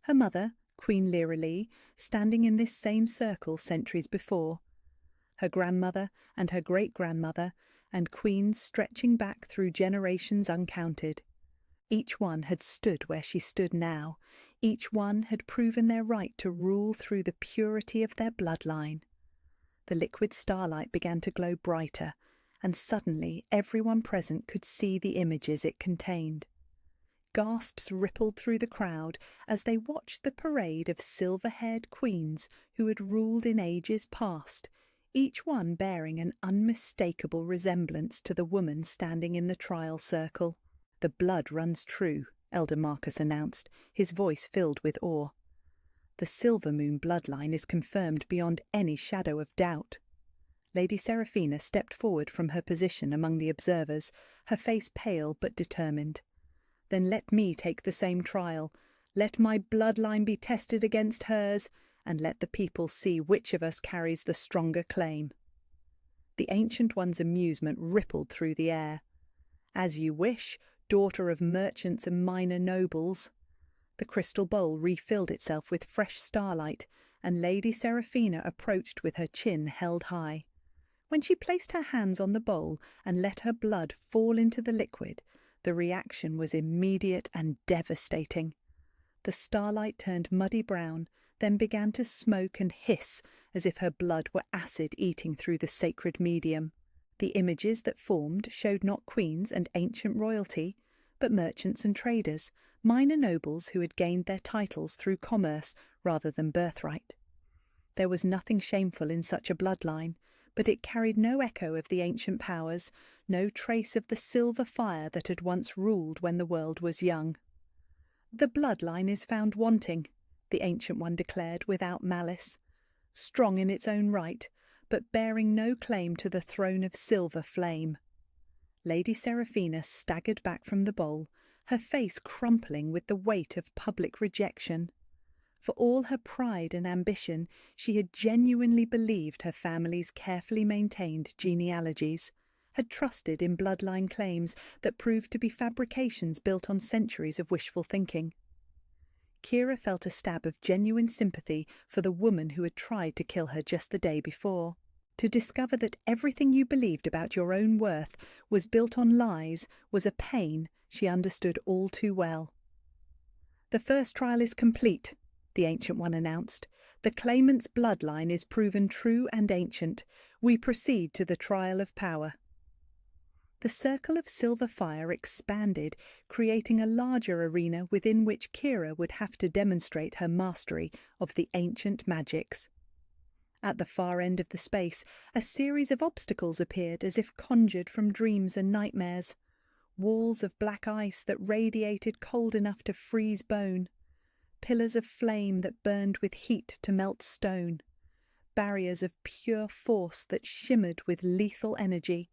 Her mother, Queen Lyra, standing in this same circle centuries before. Her grandmother and her great-grandmother, and queens stretching back through generations uncounted. Each one had stood where she stood now. Each one had proven their right to rule through the purity of their bloodline. The liquid starlight began to glow brighter, and suddenly everyone present could see the images it contained. Gasps rippled through the crowd as they watched the parade of silver-haired queens who had ruled in ages past, each one bearing an unmistakable resemblance to the woman standing in the trial circle. "The blood runs true," Elder Marcus announced, his voice filled with awe. "The Silver Moon bloodline is confirmed beyond any shadow of doubt." Lady Seraphina stepped forward from her position among the observers, her face pale but determined. "Then let me take the same trial. Let my bloodline be tested against hers, and let the people see which of us carries the stronger claim." The Ancient One's amusement rippled through the air. "As you wish, daughter of merchants and minor nobles." The crystal bowl refilled itself with fresh starlight, and Lady Seraphina approached with her chin held high. When she placed her hands on the bowl and let her blood fall into the liquid, the reaction was immediate and devastating. The starlight turned muddy brown, then began to smoke and hiss as if her blood were acid eating through the sacred medium. The images that formed showed not queens and ancient royalty, but merchants and traders, minor nobles who had gained their titles through commerce rather than birthright. There was nothing shameful in such a bloodline, but it carried no echo of the ancient powers, no trace of the silver fire that had once ruled when the world was young. "The bloodline is found wanting," the Ancient One declared without malice. "Strong in its own right, but bearing no claim to the throne of silver flame." Lady Seraphina staggered back from the bowl, her face crumpling with the weight of public rejection. For all her pride and ambition, she had genuinely believed her family's carefully maintained genealogies, had trusted in bloodline claims that proved to be fabrications built on centuries of wishful thinking. Kira felt a stab of genuine sympathy for the woman who had tried to kill her just the day before. To discover that everything you believed about your own worth was built on lies was a pain she understood all too well. "The first trial is complete," the Ancient One announced. "The claimant's bloodline is proven true and ancient. We proceed to the trial of power." The circle of silver fire expanded, creating a larger arena within which Kira would have to demonstrate her mastery of the ancient magics. At the far end of the space, a series of obstacles appeared as if conjured from dreams and nightmares. Walls of black ice that radiated cold enough to freeze bone. Pillars of flame that burned with heat to melt stone. Barriers of pure force that shimmered with lethal energy.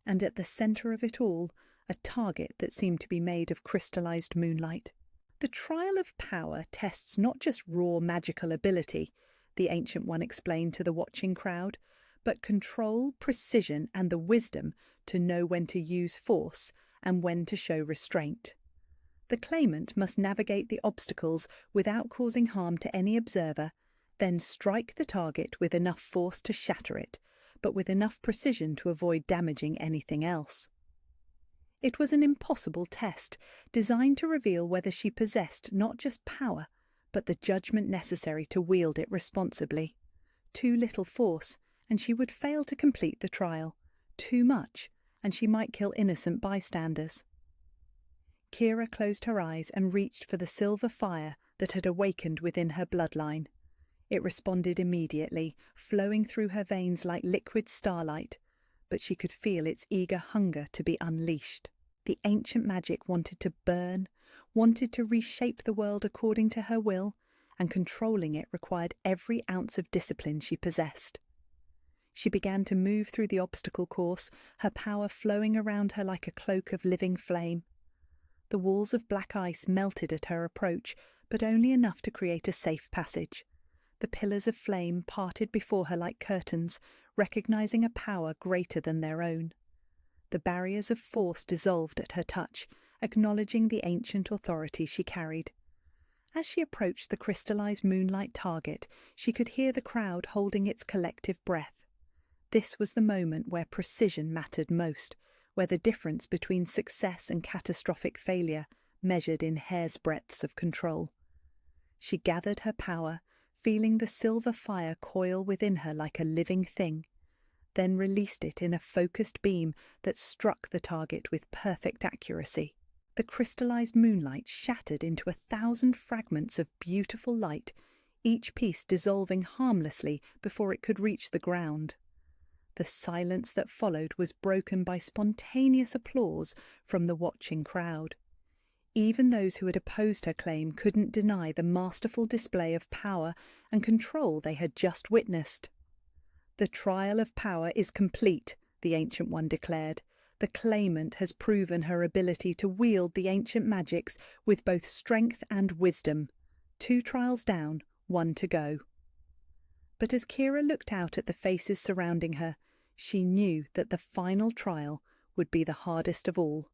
And at the centre of it all, a target that seemed to be made of crystallized moonlight. The trial of power tests not just raw magical ability, the Ancient One explained to the watching crowd, but control, precision, and the wisdom to know when to use force and when to show restraint. The claimant must navigate the obstacles without causing harm to any observer, then strike the target with enough force to shatter it, but with enough precision to avoid damaging anything else. It was an impossible test, designed to reveal whether she possessed not just power, but the judgment necessary to wield it responsibly. Too little force, and she would fail to complete the trial. Too much, and she might kill innocent bystanders. Kira closed her eyes and reached for the silver fire that had awakened within her bloodline. It responded immediately, flowing through her veins like liquid starlight, but she could feel its eager hunger to be unleashed. The ancient magic wanted to burn, wanted to reshape the world according to her will, and controlling it required every ounce of discipline she possessed. She began to move through the obstacle course, her power flowing around her like a cloak of living flame. The walls of black ice melted at her approach, but only enough to create a safe passage. The pillars of flame parted before her like curtains, recognizing a power greater than their own. The barriers of force dissolved at her touch, acknowledging the ancient authority she carried. As she approached the crystallized moonlight target, she could hear the crowd holding its collective breath. This was the moment where precision mattered most, where the difference between success and catastrophic failure measured in hair's breadths of control. She gathered her power, feeling the silver fire coil within her like a living thing, then released it in a focused beam that struck the target with perfect accuracy. The crystallized moonlight shattered into 1,000 fragments of beautiful light, each piece dissolving harmlessly before it could reach the ground. The silence that followed was broken by spontaneous applause from the watching crowd. Even those who had opposed her claim couldn't deny the masterful display of power and control they had just witnessed. "The trial of power is complete," the Ancient One declared. "The claimant has proven her ability to wield the ancient magics with both strength and wisdom. 2 trials down, 1 to go." But as Kira looked out at the faces surrounding her, she knew that the final trial would be the hardest of all.